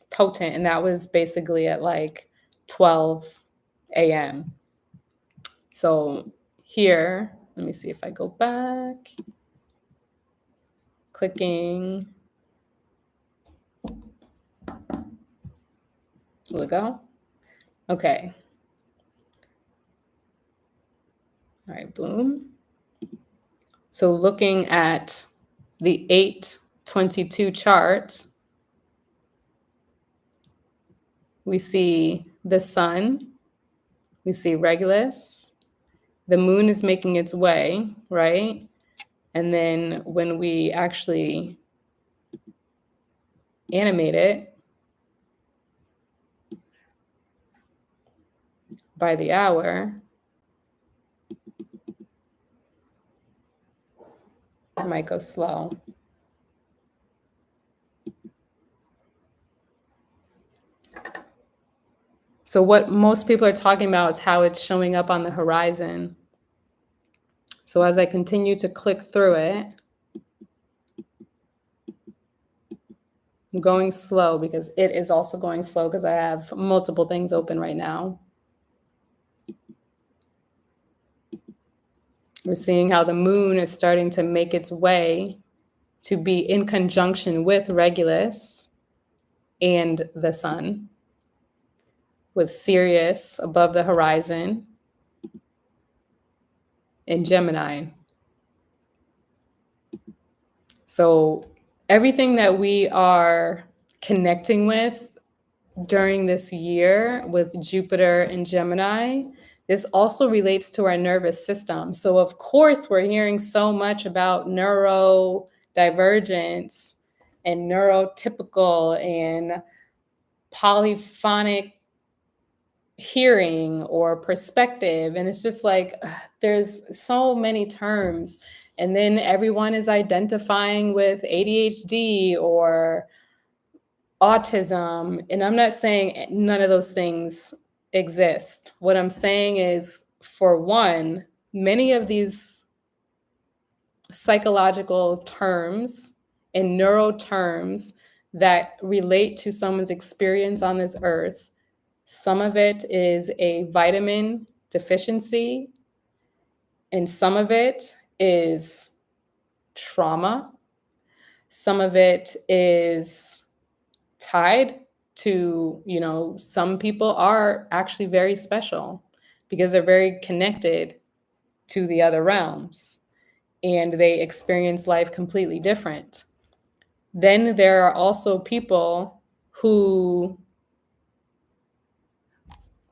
Speaker 1: potent. And that was basically at like 12 a.m. So here, let me see if I go back. Clicking. Will it go? Okay. All right, boom. So looking at the 822 chart, we see the sun, we see Regulus, the moon is making its way, right? And then when we actually animate it by the hour, it might go slow. So what most people are talking about is how it's showing up on the horizon. So as I continue to click through it, I'm going slow because it is also going slow because I have multiple things open right now. We're seeing how the moon is starting to make its way to be in conjunction with Regulus and the sun, with Sirius above the horizon in Gemini. So everything that we are connecting with during this year with Jupiter and Gemini, this also relates to our nervous system. So of course, we're hearing so much about neurodivergence and neurotypical and polyphonic hearing or perspective. And it's just like, there's so many terms. And then everyone is identifying with ADHD or autism. And I'm not saying none of those things exist. What I'm saying is, for one, many of these psychological terms and neuro terms that relate to someone's experience on this earth, some of it is a vitamin deficiency, and some of it is trauma. Some of it is tied to, some people are actually very special because they're very connected to the other realms and they experience life completely different. Then there are also people who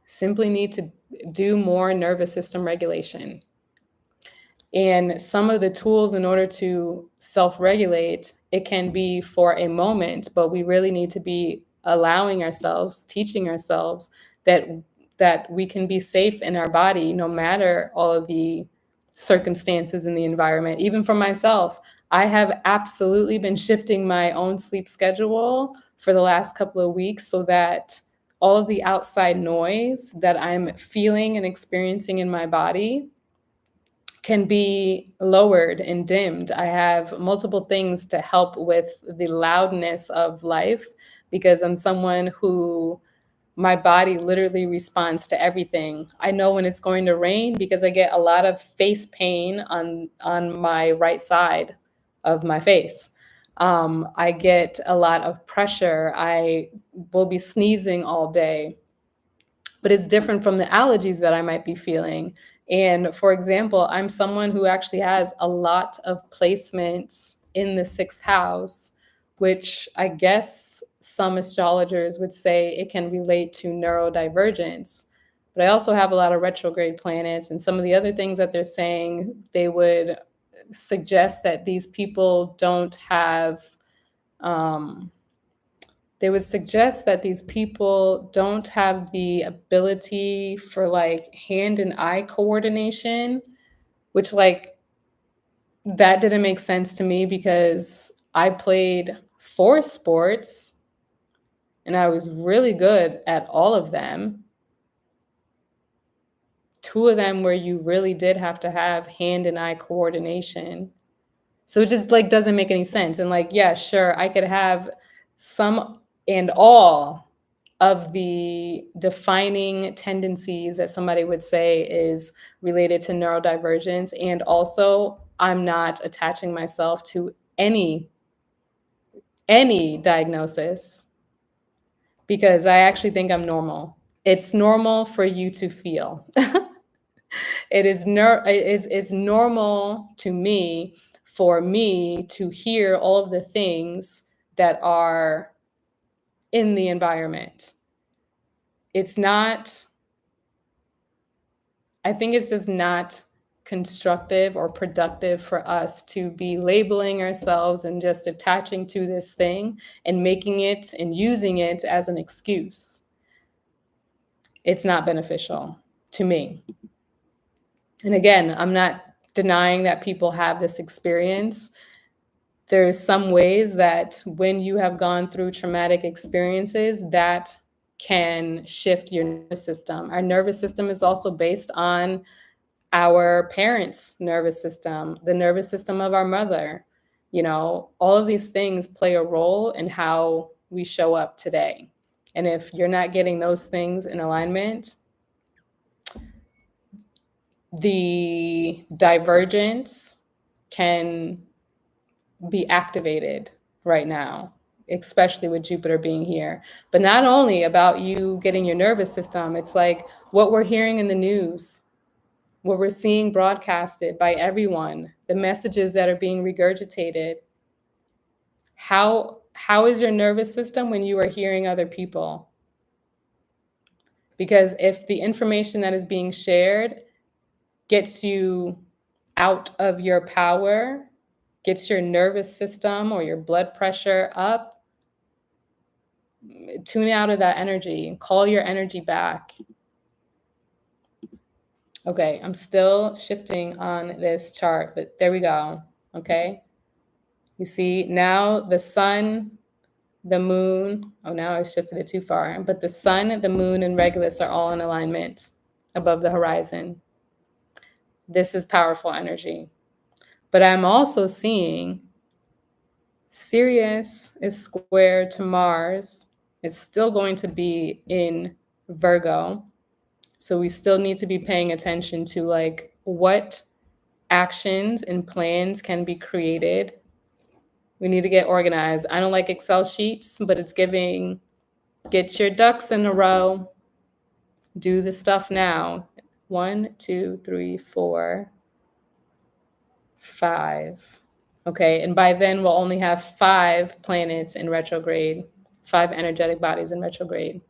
Speaker 1: simply need to do more nervous system regulation. And some of the tools in order to self-regulate, it can be for a moment, but we really need to be allowing ourselves, teaching ourselves that we can be safe in our body no matter all of the circumstances in the environment. Even for myself, I have absolutely been shifting my own sleep schedule for the last couple of weeks so that all of the outside noise that I'm feeling and experiencing in my body can be lowered and dimmed. I have multiple things to help with the loudness of life because I'm someone who my body literally responds to everything. I know when it's going to rain because I get a lot of face pain on my right side of my face. I get a lot of pressure. I will be sneezing all day, but it's different from the allergies that I might be feeling. And for example, I'm someone who actually has a lot of placements in the sixth house, which I guess some astrologers would say it can relate to neurodivergence. But I also have a lot of retrograde planets, and some of the other things that they're saying, they would suggest that these people don't have um, they would suggest that these people don't have the ability for like hand and eye coordination, which like that didn't make sense to me because I played 4 sports and I was really good at all of them. 2 of them where you really did have to have hand and eye coordination. So it just like doesn't make any sense. And like, yeah, sure, I could have some and all of the defining tendencies that somebody would say is related to neurodivergence. And also, I'm not attaching myself to any diagnosis because I actually think I'm normal. It's normal for you to feel. It's normal to me for me to hear all of the things that are in the environment. It's not, I think it's just not constructive or productive for us to be labeling ourselves and just attaching to this thing and making it and using it as an excuse. It's not beneficial to me. And again, I'm not denying that people have this experience. There's some ways that when you have gone through traumatic experiences, that can shift your nervous system. Our nervous system is also based on our parents' nervous system, the nervous system of our mother. You know, all of these things play a role in how we show up today. And if you're not getting those things in alignment, the divergence can be activated right now, especially with Jupiter being here. But not only about you getting your nervous system, it's like what we're hearing in the news, what we're seeing broadcasted by everyone, the messages that are being regurgitated. How is your nervous system when you are hearing other people? Because if the information that is being shared gets you out of your power, gets your nervous system or your blood pressure up, tune out of that energy, call your energy back. Okay, I'm still shifting on this chart, but there we go. Okay. You see now the sun, the moon, oh, now I shifted it too far, but the sun, the moon, and Regulus are all in alignment above the horizon. This is powerful energy. But I'm also seeing Sirius is square to Mars. It's still going to be in Virgo. So we still need to be paying attention to like what actions and plans can be created. We need to get organized. I don't like Excel sheets, but it's giving get your ducks in a row. Do the stuff now. 1, 2, 3, 4, 5. Okay, and by then we'll only have 5 planets in retrograde, 5 energetic bodies in retrograde.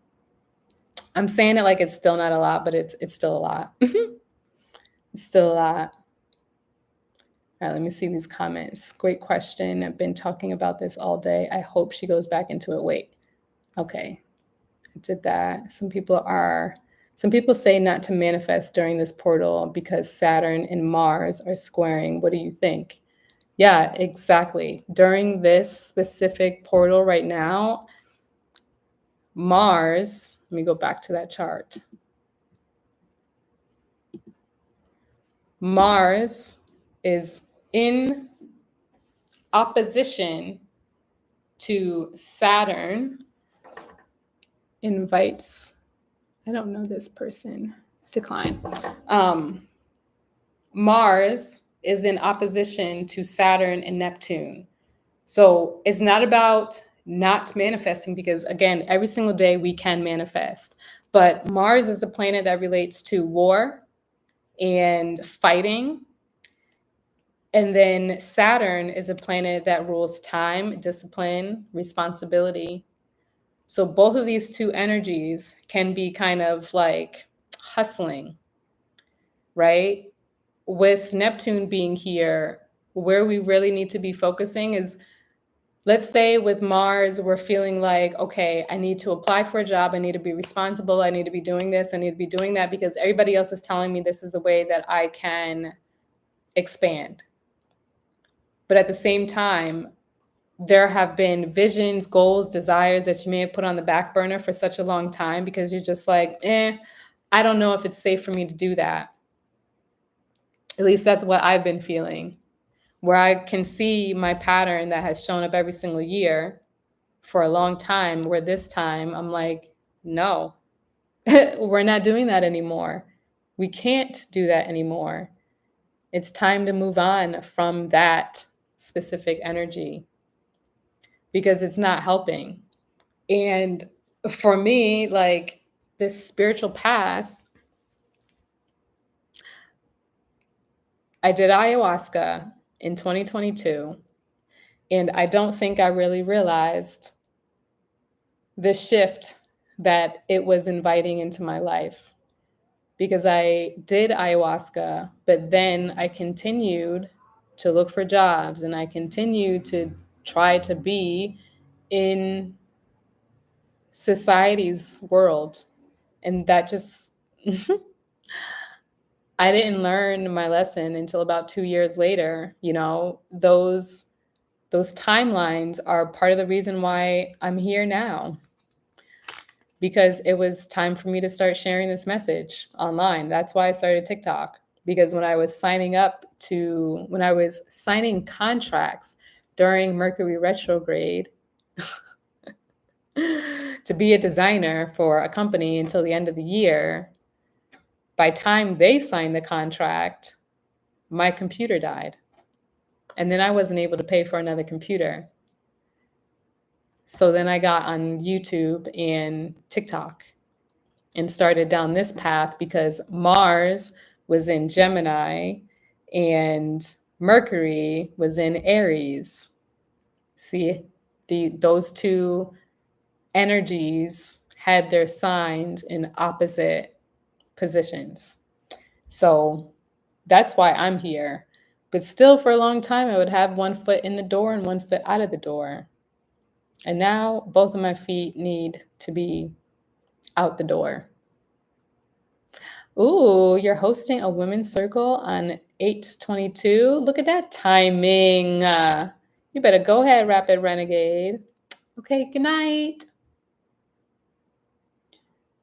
Speaker 1: I'm saying it like it's still not a lot, but it's still a lot. It's still a lot. All right, let me see these comments. Great question. I've been talking about this all day. I hope she goes back into it. Wait. Okay. I did that. Some people say not to manifest during this portal because Saturn and Mars are squaring. What do you think? Yeah, exactly. During this specific portal right now, Mars, let me go back to that chart. Mars is in opposition to Saturn, invites I don't know this person. Decline. Mars is in opposition to Saturn and Neptune. So it's not about not manifesting, because again, every single day we can manifest. But Mars is a planet that relates to war and fighting. And then Saturn is a planet that rules time, discipline, responsibility. So both of these two energies can be kind of like hustling, right? With Neptune being here, where we really need to be focusing is, let's say with Mars, we're feeling like, okay, I need to apply for a job. I need to be responsible. I need to be doing this. I need to be doing that because everybody else is telling me this is the way that I can expand. But at the same time, there have been visions, goals, desires that you may have put on the back burner for such a long time because you're just like, I don't know if it's safe for me to do that. At least that's what I've been feeling, where I can see my pattern that has shown up every single year for a long time, where this time I'm like, no, we're not doing that anymore. We can't do that anymore. It's time to move on from that specific energy because it's not helping. And for me, like this spiritual path, I did ayahuasca in 2022, and I don't think I really realized the shift that it was inviting into my life, because I did ayahuasca, but then I continued to look for jobs and I continued to try to be in society's world. And that just, I didn't learn my lesson until about 2 years later. You know, those timelines are part of the reason why I'm here now, because it was time for me to start sharing this message online. That's why I started TikTok, because when I was signing contracts during Mercury retrograde to be a designer for a company until the end of the year, by time they signed the contract, my computer died. And then I wasn't able to pay for another computer. So then I got on YouTube and TikTok and started down this path because Mars was in Gemini and Mercury was in Aries. See, those two energies had their signs in opposite positions. So that's why I'm here. But still, for a long time, I would have one foot in the door and one foot out of the door. And now both of my feet need to be out the door. Ooh, you're hosting a women's circle on 8/22. Look at that timing. You better go ahead, Rapid Renegade. Okay, good night.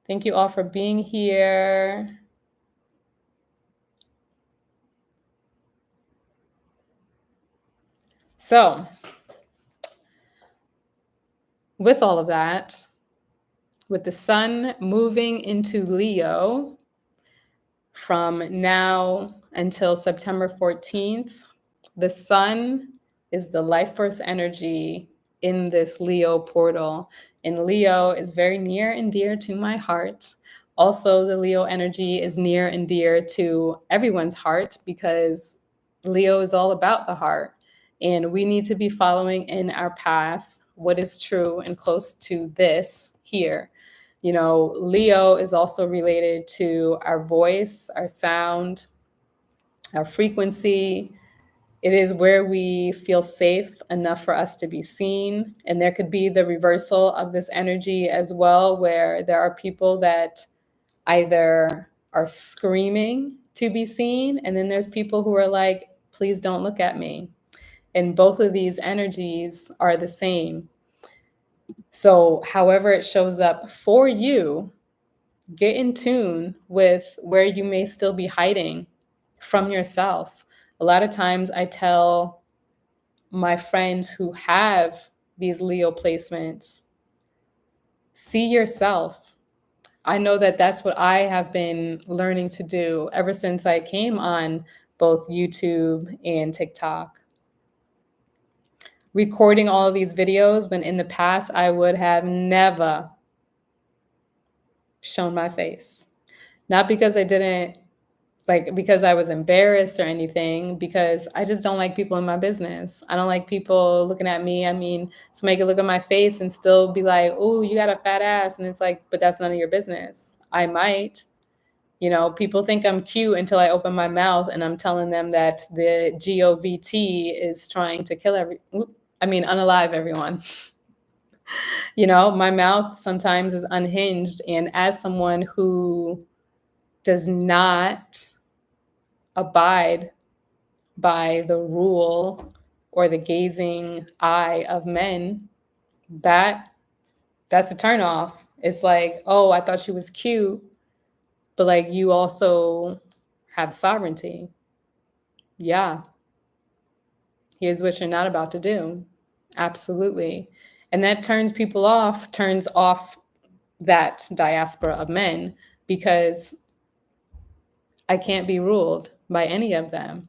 Speaker 1: Thank you all for being here. So, with all of that, with the sun moving into Leo from now until September 14th, the sun is the life force energy in this Leo portal. And Leo is very near and dear to my heart. Also, the Leo energy is near and dear to everyone's heart because Leo is all about the heart. And we need to be following in our path what is true and close to this here. You know, Leo is also related to our voice, our sound, our frequency. It is where we feel safe enough for us to be seen. And there could be the reversal of this energy as well, where there are people that either are screaming to be seen, and then there's people who are like, please don't look at me. And both of these energies are the same. So however it shows up for you, get in tune with where you may still be hiding from yourself. A lot of times I tell my friends who have these Leo placements, see yourself. I know that that's what I have been learning to do ever since I came on both YouTube and TikTok. Recording all of these videos when in the past I would have never shown my face. Not because I didn't because I was embarrassed or anything, because I just don't like people in my business. I don't like people looking at me. I mean, somebody could look at my face and still be like, "Oh, you got a fat ass." And it's like, but that's none of your business. I might. People think I'm cute until I open my mouth and I'm telling them that the GOVT is trying to unalive everyone. My mouth sometimes is unhinged. And as someone who does not abide by the rule or the gazing eye of men, that's a turnoff. It's like, oh, I thought she was cute, but like you also have sovereignty. Yeah. Here's what you're not about to do. Absolutely. And that turns off that diaspora of men, because I can't be ruled by any of them.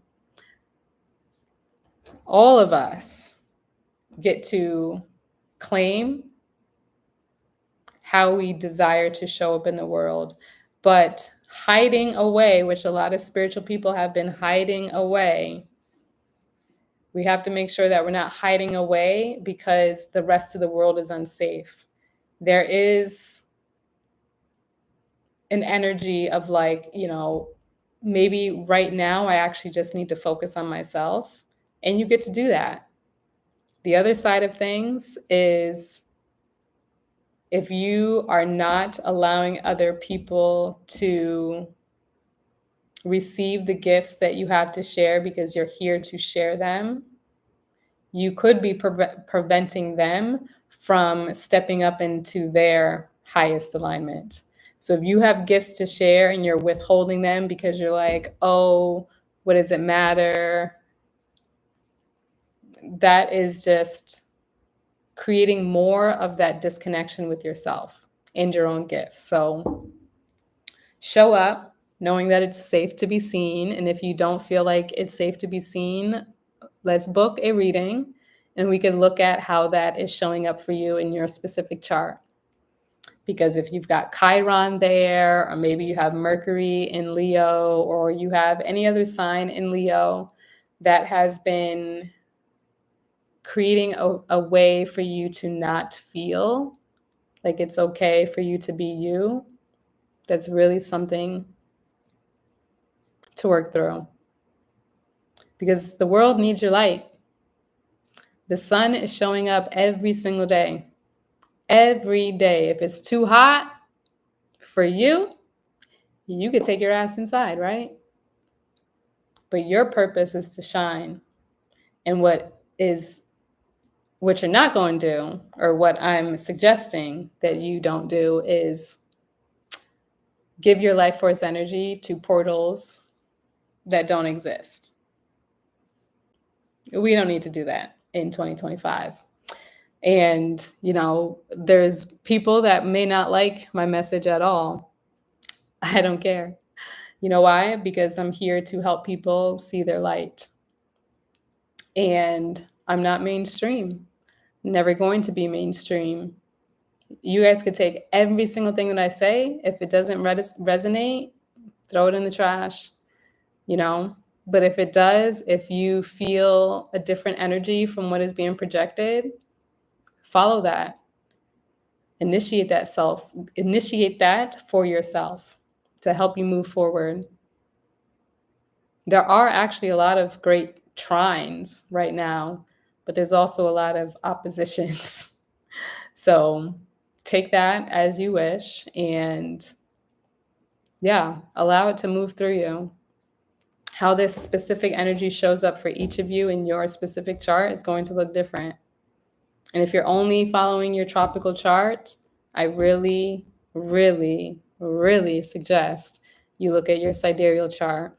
Speaker 1: All of us get to claim how we desire to show up in the world, but hiding away, which a lot of spiritual people have been hiding away. We have to make sure that we're not hiding away because the rest of the world is unsafe. There is an energy of maybe right now I actually just need to focus on myself, and you get to do that. The other side of things is, if you are not allowing other people to receive the gifts that you have to share because you're here to share them, you could be preventing them from stepping up into their highest alignment. So if you have gifts to share and you're withholding them because you're like, oh, what does it matter? That is just creating more of that disconnection with yourself and your own gifts. So show up knowing that it's safe to be seen. And if you don't feel like it's safe to be seen, let's book a reading and we can look at how that is showing up for you in your specific chart. Because if you've got Chiron there, or maybe you have Mercury in Leo, or you have any other sign in Leo that has been creating a way for you to not feel like it's okay for you to be you, that's really something to work through. Because the world needs your light. The sun is showing up every single day. Every day. If it's too hot for you, you could take your ass inside, right? But your purpose is to shine. And what you're not going to do, or what I'm suggesting that you don't do, is give your life force energy to portals that don't exist. We don't need to do that in 2025. And, there's people that may not like my message at all. I don't care. You know why? Because I'm here to help people see their light. And I'm not mainstream. Never going to be mainstream. You guys could take every single thing that I say. If it doesn't resonate, throw it in the trash, But if it does, if you feel a different energy from what is being projected, follow that. Initiate that for yourself to help you move forward. There are actually a lot of great trines right now, but there's also a lot of oppositions. So take that as you wish and allow it to move through you. How this specific energy shows up for each of you in your specific chart is going to look different. And if you're only following your tropical chart, I really, really, really suggest you look at your sidereal chart.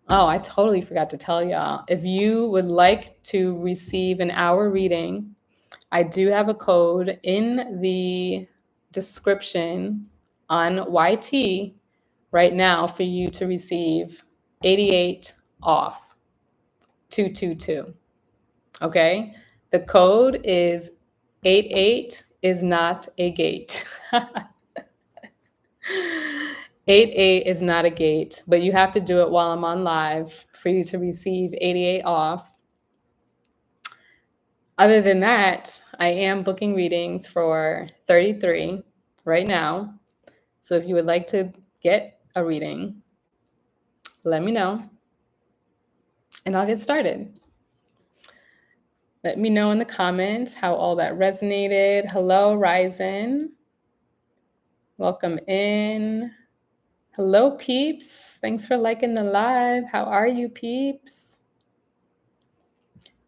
Speaker 1: Oh, I totally forgot to tell y'all. If you would like to receive an hour reading, I do have a code in the description on YT right now for you to receive 88 off 222. Okay? The code is 88 is not a gate. 88 is not a gate, but you have to do it while I'm on live for you to receive 88 off. Other than that, I am booking readings for 33 right now. So if you would like to get a reading, let me know and I'll get started. Let me know in the comments how all that resonated. Hello, Ryzen. Welcome in. Hello, peeps. Thanks for liking the live. How are you, peeps?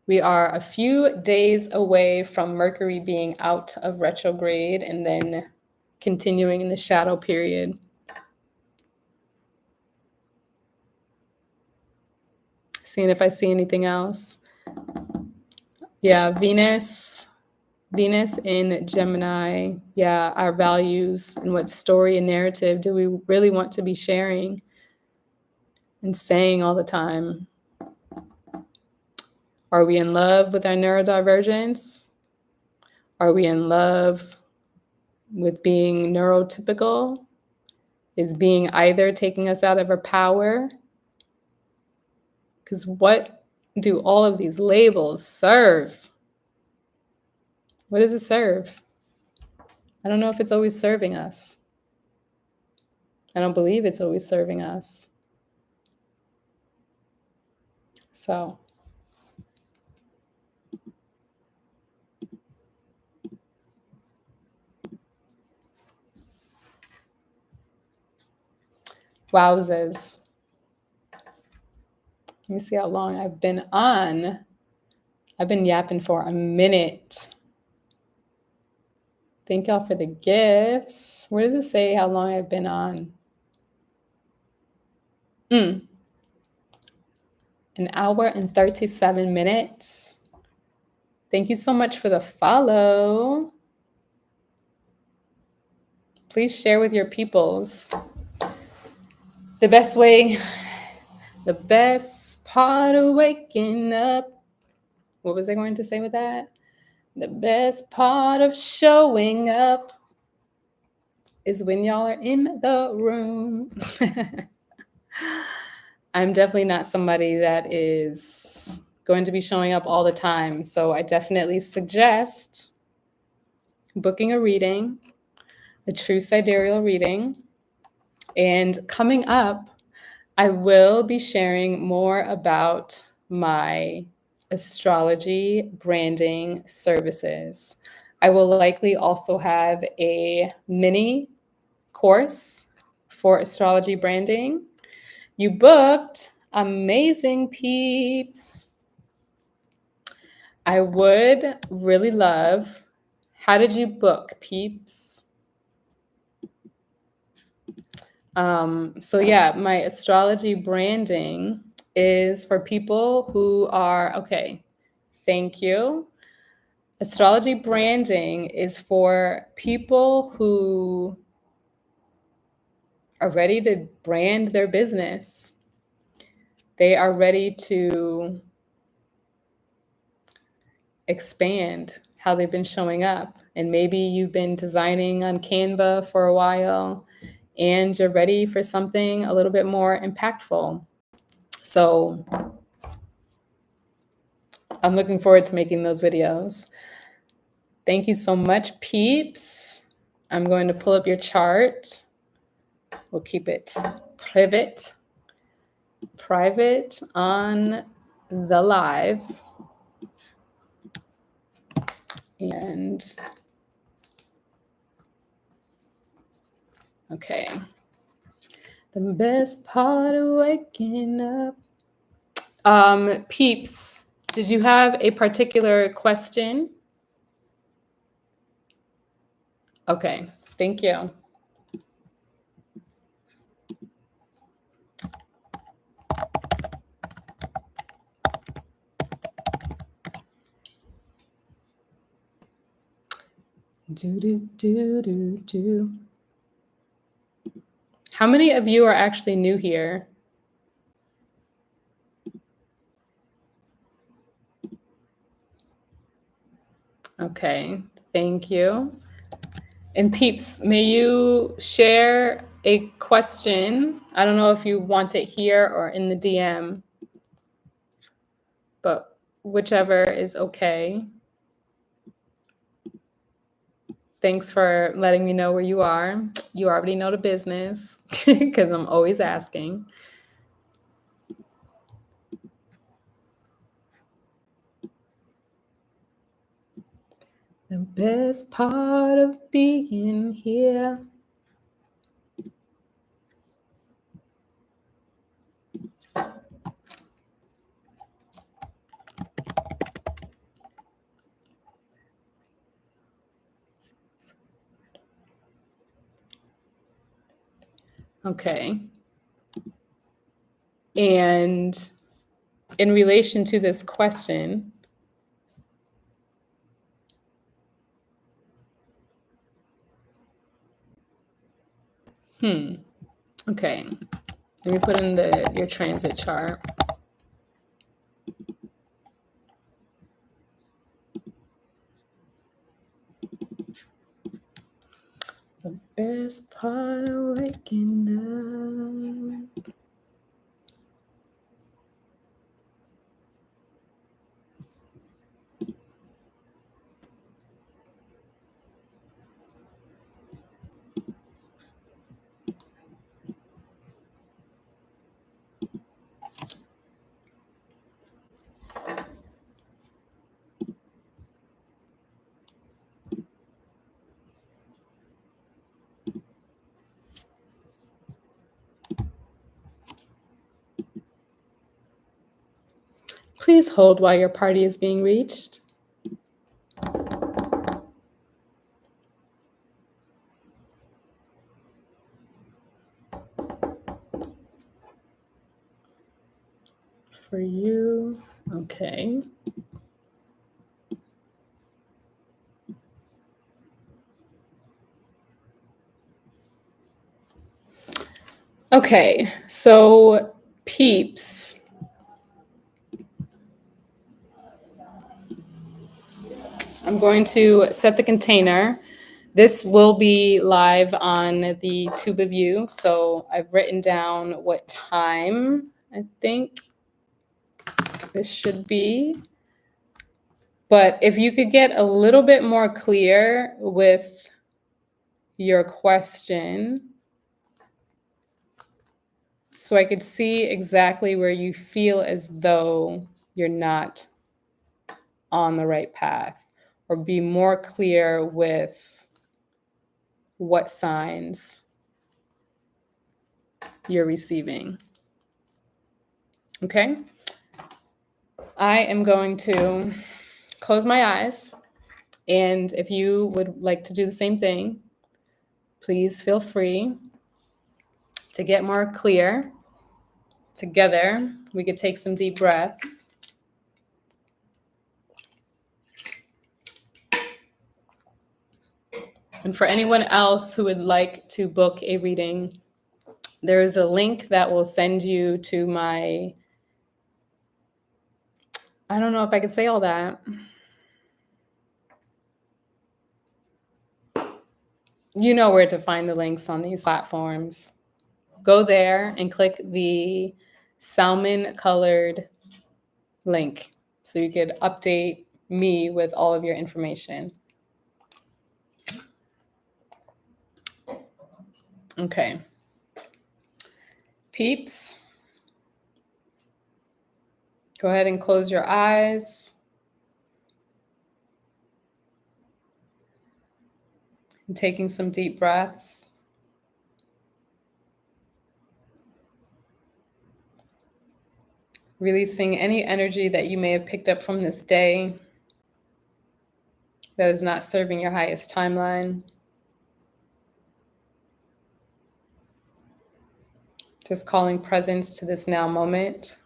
Speaker 1: We are a few days away from Mercury being out of retrograde and then continuing in the shadow period. Seeing if I see anything else. Yeah, Venus in Gemini. Yeah, our values and what story and narrative do we really want to be sharing and saying all the time? Are we in love with our neurodivergence? Are we in love with being neurotypical? Is being either taking us out of our power? Because what do all of these labels serve? What does it serve? I don't know if it's always serving us. I don't believe it's always serving us. So, wowzers. Let me see how long I've been on. I've been yapping for a minute. Thank y'all for the gifts. Where does it say how long I've been on? An hour and 37 minutes. Thank you so much for the follow. Please share with your peoples. The best part of waking up. What was I going to say with that? The best part of showing up is when y'all are in the room. I'm definitely not somebody that is going to be showing up all the time. So I definitely suggest booking a reading, a true sidereal reading. And coming up, I will be sharing more about my astrology branding services. I will likely also have a mini course for astrology branding. You booked. Amazing, peeps. I would really love. How did you book, peeps? So yeah, my astrology branding is for people who are, okay, thank you. Astrology branding is for people who are ready to brand their business. They are ready to expand how they've been showing up. And maybe you've been designing on Canva for a while and you're ready for something a little bit more impactful. So I'm looking forward to making those videos. Thank you so much, peeps. I'm going to pull up your chart. We'll keep it private on the live. And okay. The best part of waking up. Peeps, did you have a particular question? Okay, thank you. Do, do, do, do, do. How many of you are actually new here? Okay, thank you. And peeps, may you share a question? I don't know if you want it here or in the DM, but whichever is okay. Thanks for letting me know where you are. You already know the business because I'm always asking. The best part of being here. Okay. And in relation to this question, okay. Let me put in your transit chart. The best part of waking up. Please hold while your party is being reached. For you, okay. Okay, so peeps, I'm going to set the container. This will be live on the tube of you. So I've written down what time I think this should be. But if you could get a little bit more clear with your question, so I could see exactly where you feel as though you're not on the right path, or be more clear with what signs you're receiving. Okay? I am going to close my eyes, and if you would like to do the same thing, please feel free to get more clear. Together, we could take some deep breaths. And for anyone else who would like to book a reading, there is a link that will send you to my, I don't know if I could say all that. You know where to find the links on these platforms. Go there and click the salmon colored link so you could update me with all of your information. Okay. Peeps, go ahead and close your eyes. And taking some deep breaths. Releasing any energy that you may have picked up from this day that is not serving your highest timeline. Just calling presence to this now moment.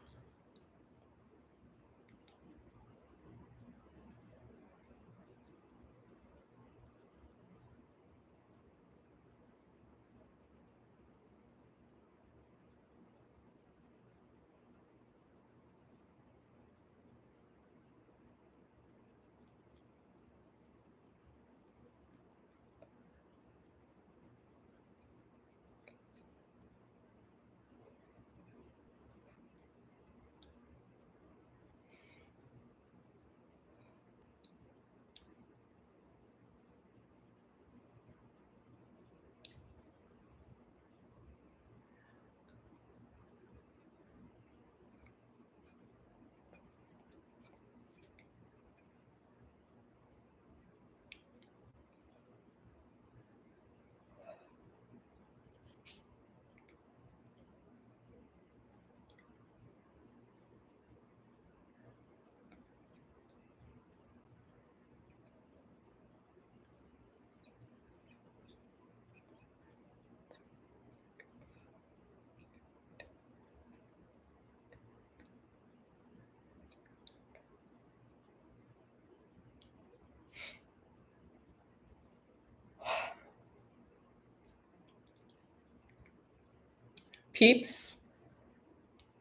Speaker 1: Peeps,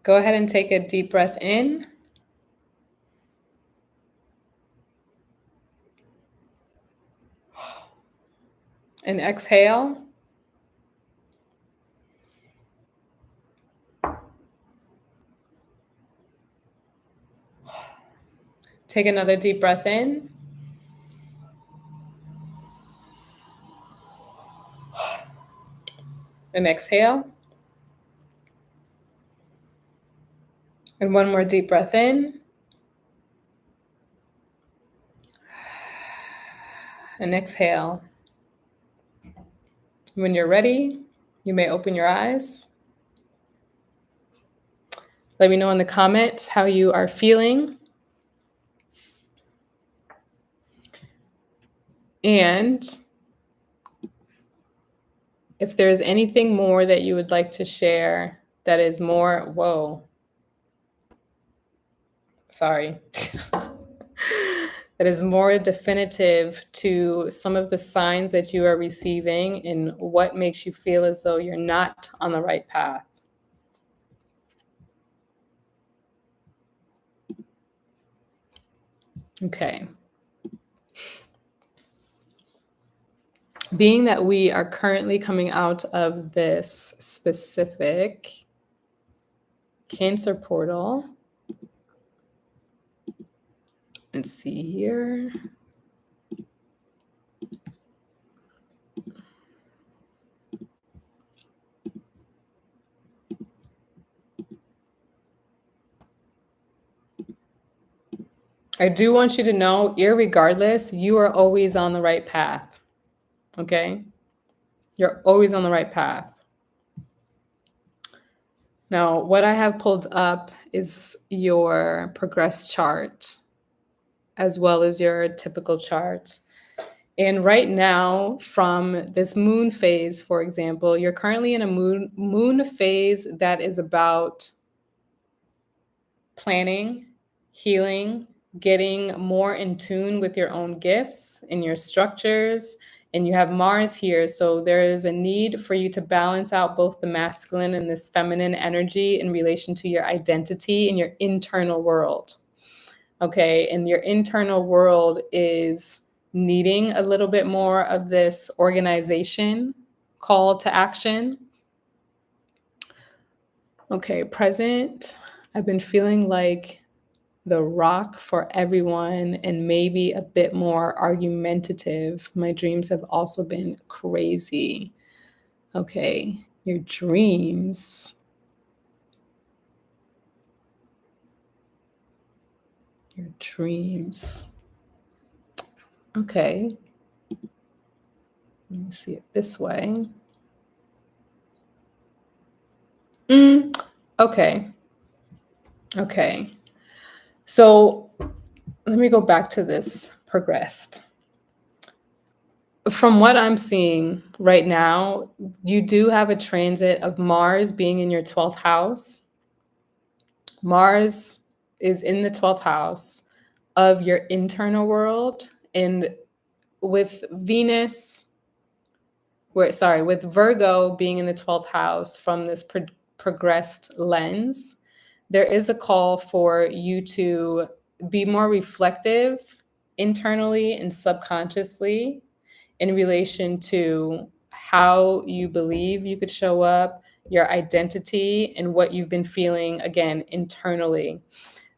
Speaker 1: go ahead and take a deep breath in. And exhale. Take another deep breath in. And exhale. And one more deep breath in. And exhale. When you're ready, you may open your eyes. Let me know in the comments how you are feeling. And if there's anything more that you would like to share that is more, sorry, that is more definitive to some of the signs that you are receiving and what makes you feel as though you're not on the right path. Okay. Being that we are currently coming out of this specific Cancer portal, let's see here. I do want you to know, irregardless, you are always on the right path. Okay? You're always on the right path. Now, what I have pulled up is your progress chart as well as your typical chart. And right now, from this moon phase, for example, you're currently in a moon phase that is about planning, healing, getting more in tune with your own gifts and your structures. And you have Mars here. So there is a need for you to balance out both the masculine and this feminine energy in relation to your identity and your internal world. Okay. And your internal world is needing a little bit more of this organization, call to action. Okay. Present. I've been feeling like the rock for everyone and maybe a bit more argumentative. My dreams have also been crazy. Okay, your dreams. Your dreams. Okay. Let me see it this way. Okay. Okay. So let me go back to this progressed. From what I'm seeing right now, you do have a transit of Mars being in your 12th house. Mars is in the 12th house of your internal world. And with Venus, with Virgo being in the 12th house from this progressed lens, there is a call for you to be more reflective internally and subconsciously in relation to how you believe you could show up, your identity, and what you've been feeling, again, internally.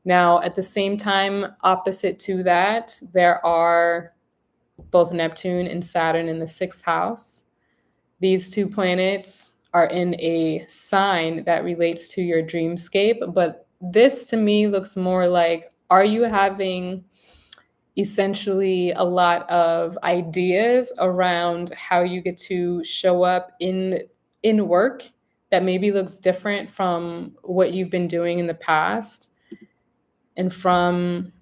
Speaker 1: Now, at the same time, opposite to that, there are both Neptune and Saturn in the 6th house. These two planets are in a sign that relates to your dreamscape, but this to me looks more like, are you having essentially a lot of ideas around how you get to show up in work that maybe looks different from what you've been doing in the past? And from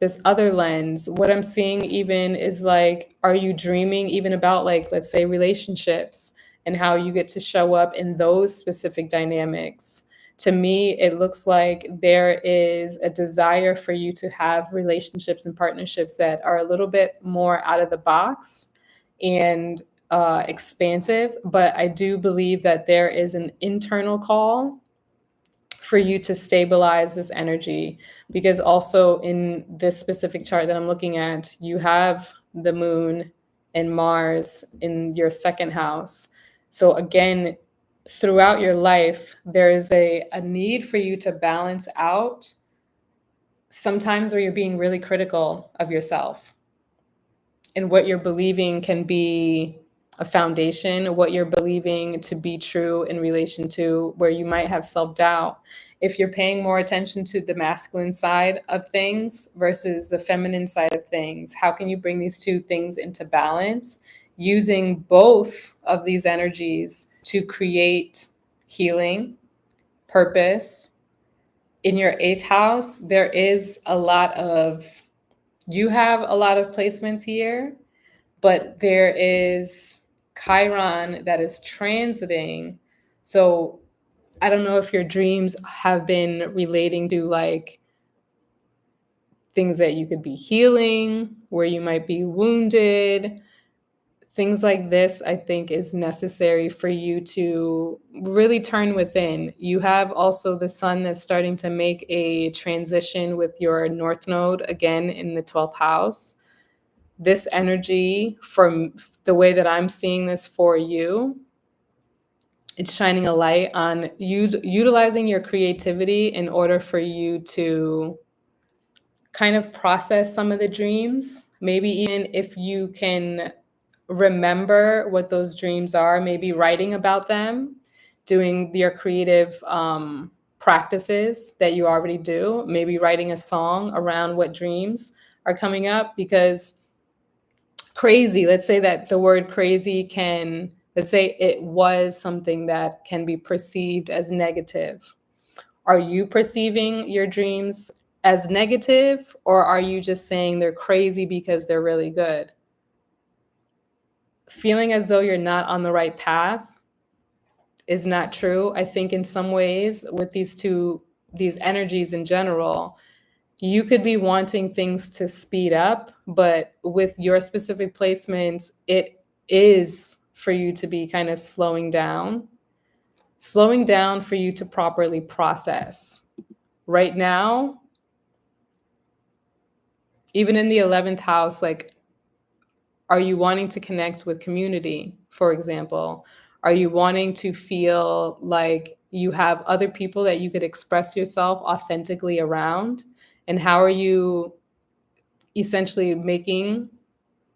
Speaker 1: this other lens, what I'm seeing even is like, are you dreaming even about, like, let's say relationships and how you get to show up in those specific dynamics? To me, it looks like there is a desire for you to have relationships and partnerships that are a little bit more out of the box and expansive, but I do believe that there is an internal call for you to stabilize this energy, because also in this specific chart that I'm looking at, you have the moon and Mars in your second house. So again, throughout your life, there is a need for you to balance out sometimes where you're being really critical of yourself, and what you're believing can be a foundation, what you're believing to be true in relation to where you might have self-doubt. If you're paying more attention to the masculine side of things versus the feminine side of things, how can you bring these two things into balance using both of these energies to create healing, purpose? In your eighth house, there is a lot of, you have a lot of placements here, but there is Chiron that is transiting. So I don't know if your dreams have been relating to like things that you could be healing, where you might be wounded. Things like this, I think, is necessary for you to really turn within. You have also the sun that's starting to make a transition with your North Node again in the 12th house. This energy, from the way that I'm seeing this for you, it's shining a light on you utilizing your creativity in order for you to kind of process some of the dreams. Maybe even if you can remember what those dreams are, maybe writing about them, doing your creative practices that you already do, maybe writing a song around what dreams are coming up. Because crazy, let's say that the word crazy can, let's say it was something that can be perceived as negative. Are you perceiving your dreams as negative, or are you just saying they're crazy because they're really good? Feeling as though you're not on the right path is not true. I think in some ways with these energies in general, you could be wanting things to speed up, but with your specific placements, it is for you to be kind of slowing down for you to properly process. Right now, even in the 11th house, like, are you wanting to connect with community, for example? Are you wanting to feel like you have other people that you could express yourself authentically around? And how are you essentially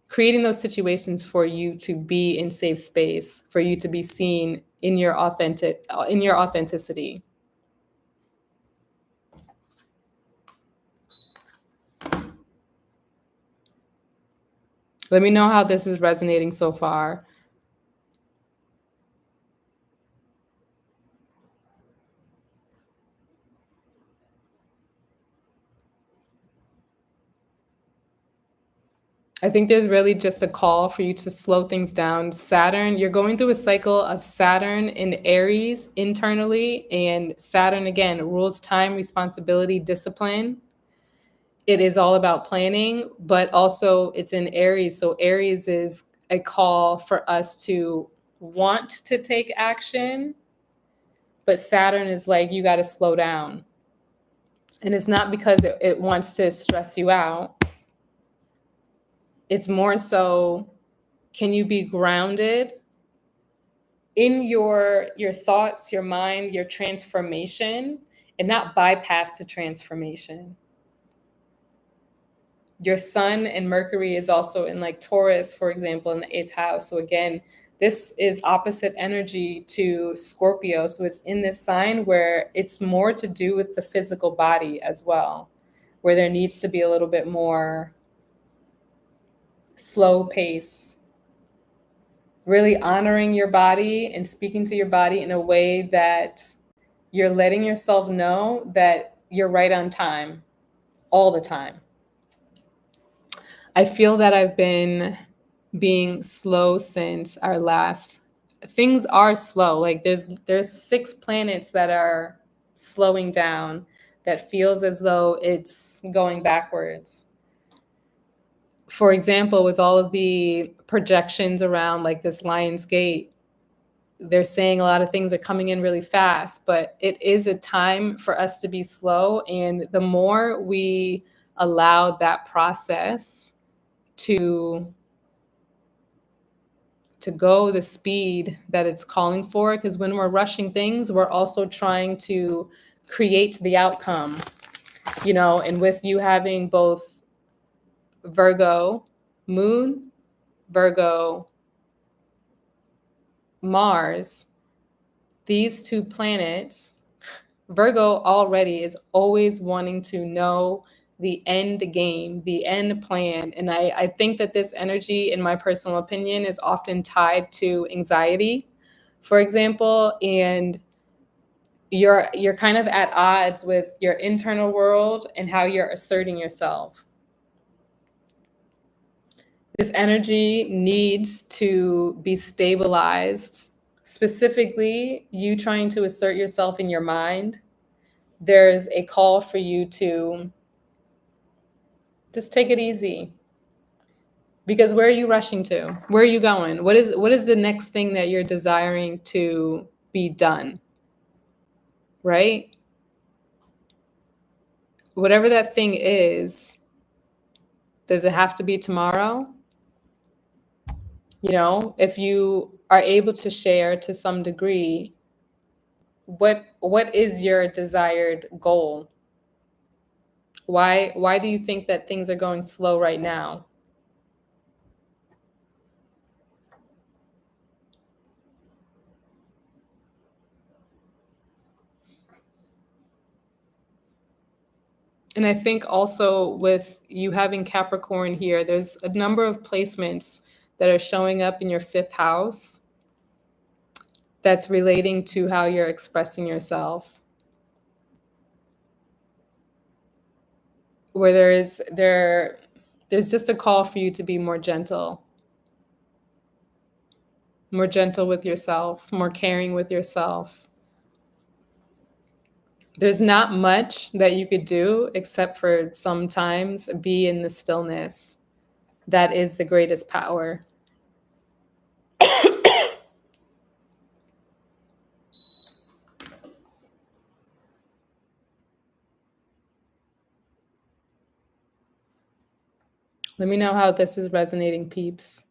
Speaker 1: creating those situations for you to be in safe space, for you to be seen in your authenticity? Let me know how this is resonating so far. I think there's really just a call for you to slow things down. Saturn, you're going through a cycle of Saturn in Aries internally, and Saturn, again, rules time, responsibility, discipline. It is all about planning, but also it's in Aries. So Aries is a call for us to want to take action, but Saturn is like, you got to slow down. And it's not because it wants to stress you out. It's more so, can you be grounded in your thoughts, your mind, your transformation, and not bypass the transformation? Your sun and Mercury is also in like Taurus, for example, in the eighth house. So again, this is opposite energy to Scorpio. So it's in this sign where it's more to do with the physical body as well, where there needs to be a little bit more slow pace, really honoring your body and speaking to your body in a way that you're letting yourself know that you're right on time all the time. I feel that I've been being slow since our last. Things are slow. Like there's 6 planets that are slowing down, that feels as though it's going backwards. For example, with all of the projections around like this Lion's Gate, they're saying a lot of things are coming in really fast, but it is a time for us to be slow. And the more we allow that process to go the speed that it's calling for, because when we're rushing things, we're also trying to create the outcome, and with you having both Virgo moon, Virgo Mars, these two planets, Virgo already is always wanting to know the end game, the end plan. And I think that this energy, in my personal opinion, is often tied to anxiety, for example, and you're kind of at odds with your internal world and how you're asserting yourself. This energy needs to be stabilized. Specifically, you trying to assert yourself in your mind, there's a call for you to just take it easy. Because where are you rushing to? Where are you going? What is the next thing that you're desiring to be done? Right? Whatever that thing is, does it have to be tomorrow? If you are able to share to some degree, what is your desired goal? Why do you think that things are going slow right now? And I think also with you having Capricorn here, there's a number of placements that are showing up in your fifth house that's relating to how you're expressing yourself. Where there's just a call for you to be more gentle with yourself, more caring with yourself. There's not much that you could do except for sometimes be in the stillness. That is the greatest power. Let me know how this is resonating, peeps.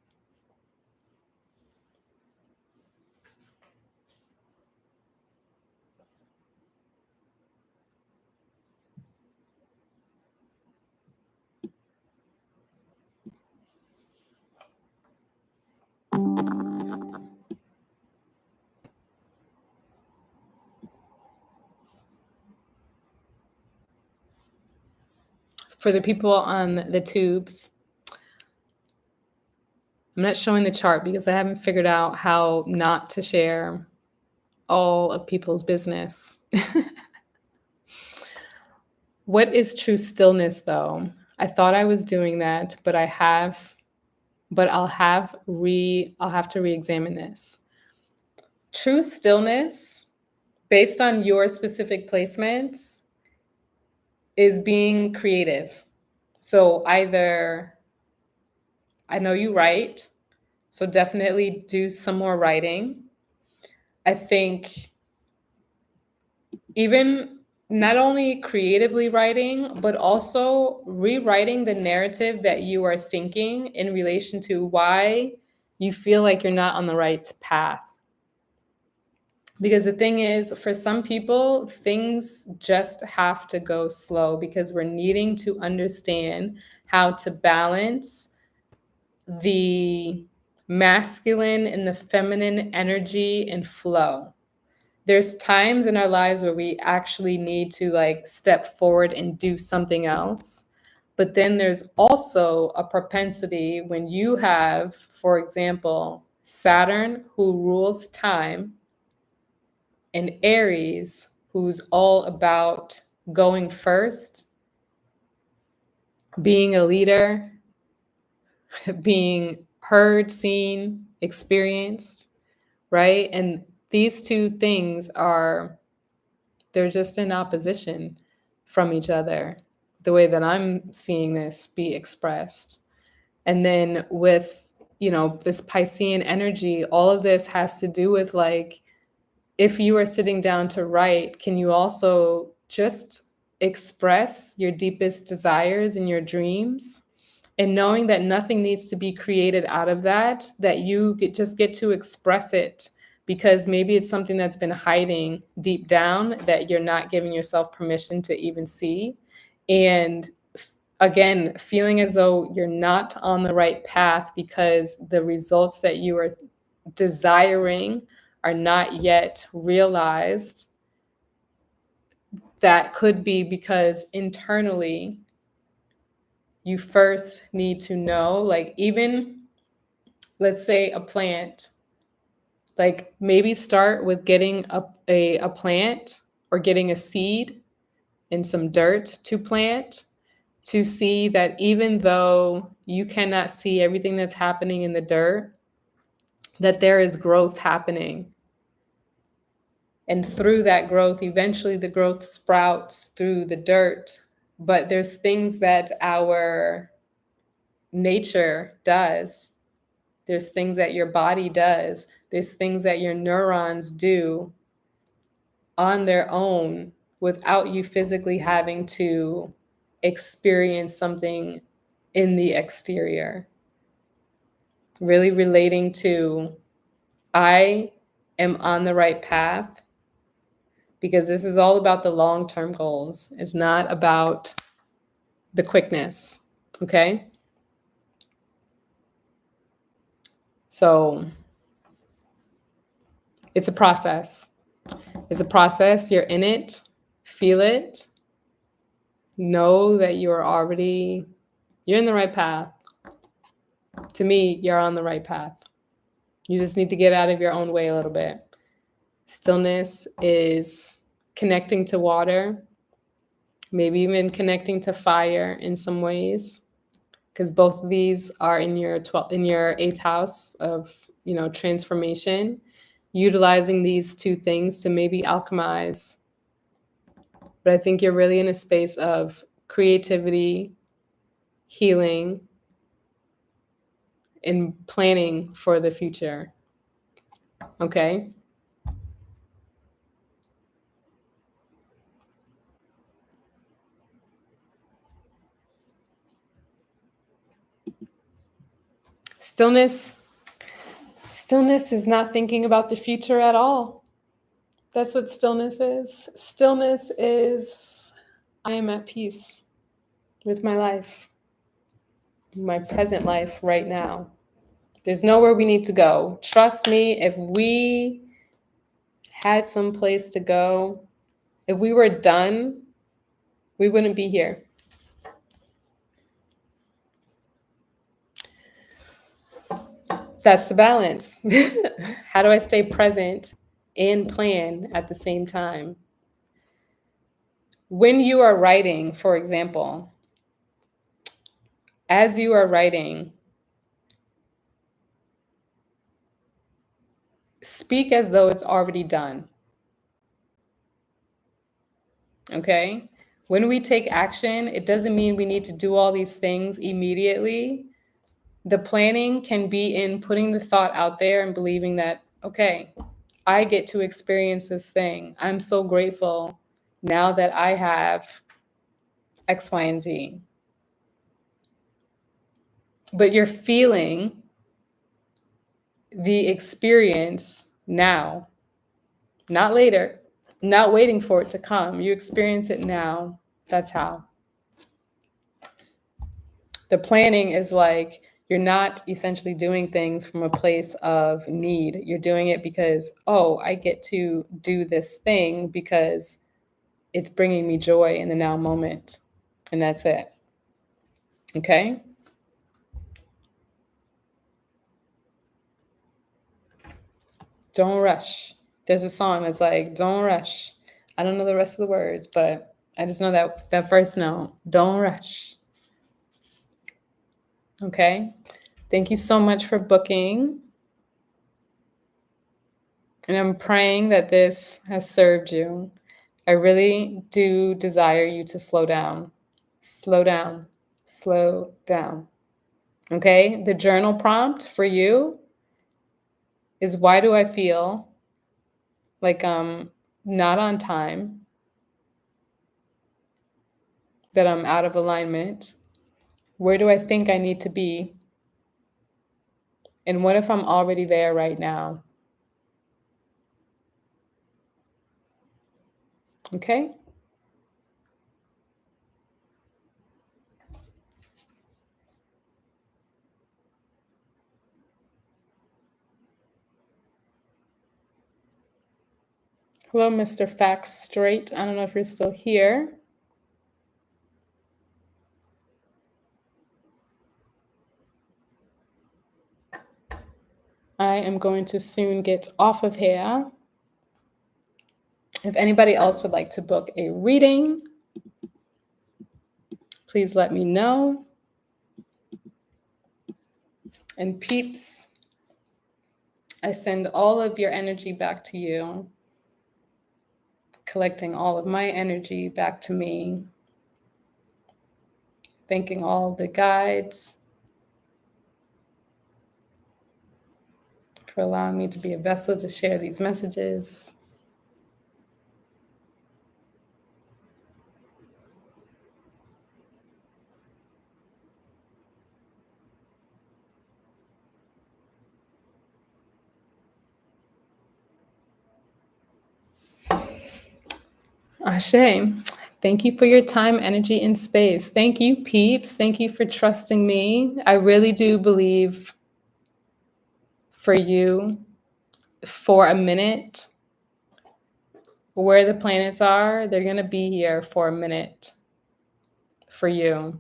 Speaker 1: For the people on the tubes, I'm not showing the chart because I haven't figured out how not to share all of people's business. What is true stillness, though? I thought I was doing that, but I'll have to re-examine this. True stillness, based on your specific placements, is being creative. So either I know you write, so definitely do some more writing. I think even not only creatively writing, but also rewriting the narrative that you are thinking in relation to why you feel like you're not on the right path. Because the thing is, for some people, things just have to go slow because we're needing to understand how to balance the masculine and the feminine energy and flow. There's times in our lives where we actually need to like step forward and do something else. But then there's also a propensity when you have, for example, Saturn, who rules time, and Aries, who's all about going first, being a leader, being heard, seen, experienced, right? And these two things they're just in opposition from each other, the way that I'm seeing this be expressed. And then with, this Piscean energy, all of this has to do with like, if you are sitting down to write, can you also just express your deepest desires and your dreams? And knowing that nothing needs to be created out of that, that just get to express it, because maybe it's something that's been hiding deep down that you're not giving yourself permission to even see. And again, feeling as though you're not on the right path because the results that you are desiring are not yet realized. That could be because internally you first need to know, like, even let's say a plant, like maybe start with getting a plant or getting a seed in some dirt to plant, to see that even though you cannot see everything that's happening in the dirt, that there is growth happening. And through that growth, eventually the growth sprouts through the dirt. But there's things that our nature does. There's things that your body does. There's things that your neurons do on their own without you physically having to experience something in the exterior. Really relating to, I am on the right path, because this is all about the long-term goals. It's not about the quickness, okay? So it's a process. It's a process. You're in it. Feel it. Know that you're in the right path. To me, you're on the right path. You just need to get out of your own way a little bit. Stillness is connecting to water, maybe even connecting to fire in some ways, because both of these are in your eighth house of, transformation. Utilizing these two things to maybe alchemize. But I think you're really in a space of creativity, healing, and planning for the future. Okay? Stillness is not thinking about the future at all. That's what stillness is. Stillness is, I am at peace with my life, my present life right now. There's nowhere we need to go. Trust me, if we had some place to go, if we were done, we wouldn't be here. That's the balance. How do I stay present and plan at the same time? When you are writing, for example, as you are writing, speak as though it's already done. Okay? When we take action, it doesn't mean we need to do all these things immediately. The planning can be in putting the thought out there and believing that, okay, I get to experience this thing. I'm so grateful now that I have X, Y, and Z. But you're feeling the experience now, not later, not waiting for it to come. You experience it now. That's how. The planning is like, you're not essentially doing things from a place of need. You're doing it because, oh, I get to do this thing because it's bringing me joy in the now moment. And that's it. Okay? Don't rush. There's a song that's like, don't rush. I don't know the rest of the words, but I just know that first note, don't rush. Okay? Thank you so much for booking. And I'm praying that this has served you. I really do desire you to slow down. Slow down. Slow down. Okay? The journal prompt for you is, why do I feel like I'm not on time, that I'm out of alignment? Where do I think I need to be? And what if I'm already there right now? Okay? Hello, Mr. Facts Straight. I don't know if you're still here. I am going to soon get off of here. If anybody else would like to book a reading, please let me know. And peeps, I send all of your energy back to you, collecting all of my energy back to me, thanking all the guides for allowing me to be a vessel to share these messages. Ashe, thank you for your time, energy, and space. Thank you, peeps. Thank you for trusting me. I really do believe for you, for a minute, where the planets are, they're going to be here for a minute for you.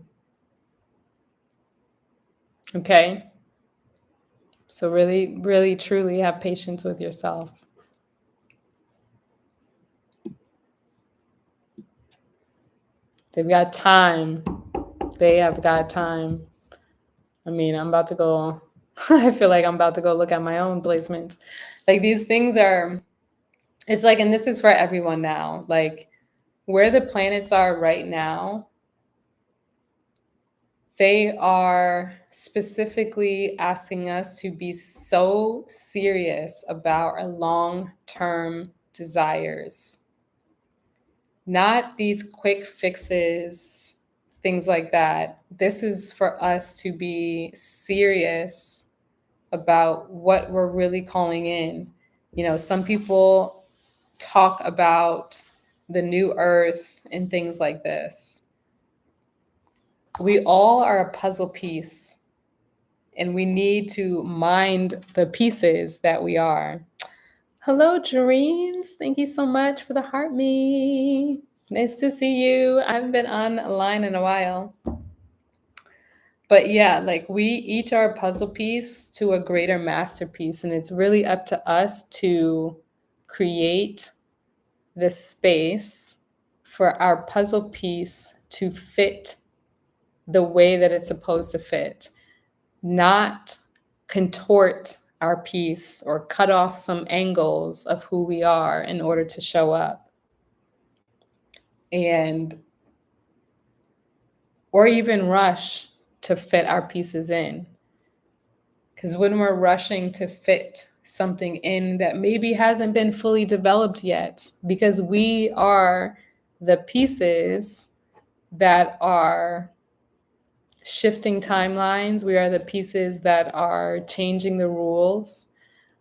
Speaker 1: Okay? So really, really, truly have patience with yourself. They've got time. They have got time. I mean, I'm about to go, I feel like I'm about to go look at my own placements. Like, these things are, it's like, and this is for everyone now, like where the planets are right now, they are specifically asking us to be so serious about our long-term desires, not these quick fixes, things like that. This is for us to be serious about what we're really calling in. You know, some people talk about the new earth and things like this. We all are a puzzle piece, and we need to mind the pieces that we are. Hello, Dreams. Thank you so much for the heart me. Nice to see you. I haven't been online in a while. But yeah, like, we each are a puzzle piece to a greater masterpiece, and it's really up to us to create the space for our puzzle piece to fit the way that it's supposed to fit, not contort our piece or cut off some angles of who we are in order to show up. And or even rush to fit our pieces in. Because when we're rushing to fit something in that maybe hasn't been fully developed yet, because we are the pieces that are shifting timelines, we are the pieces that are changing the rules,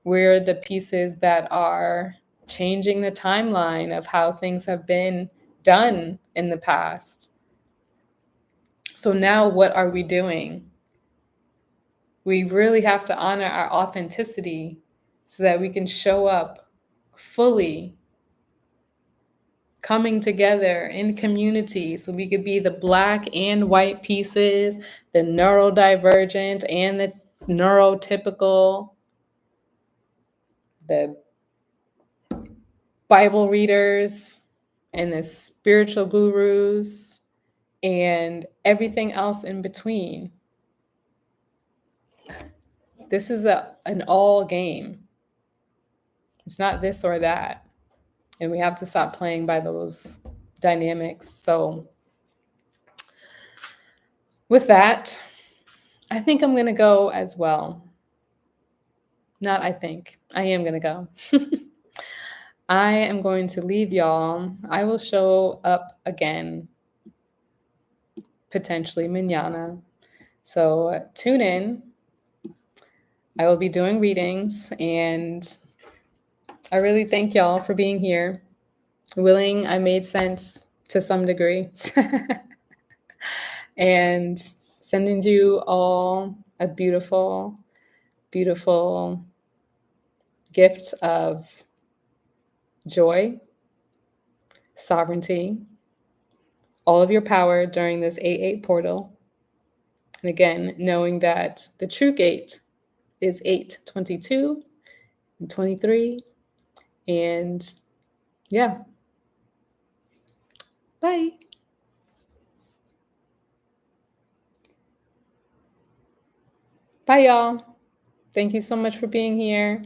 Speaker 1: we're the pieces that are changing the timeline of how things have been done in the past. So now what are we doing? We really have to honor our authenticity so that we can show up fully, coming together in community, so we could be the Black and white pieces, the neurodivergent and the neurotypical, the Bible readers and the spiritual gurus, and everything else in between. This is an all game. It's not this or that. And we have to stop playing by those dynamics. So with that, I think I'm gonna go as well. Not I think. I am gonna go. I am going to leave y'all. I will show up again, potentially manana. So tune in. I will be doing readings, and I really thank y'all for being here. Willing, I made sense to some degree. And sending you all a beautiful, beautiful gift of joy, sovereignty, all of your power during this 8-8 portal. And again, knowing that the true gate is 8:22 and 23. And yeah, bye. Bye, y'all. Thank you so much for being here.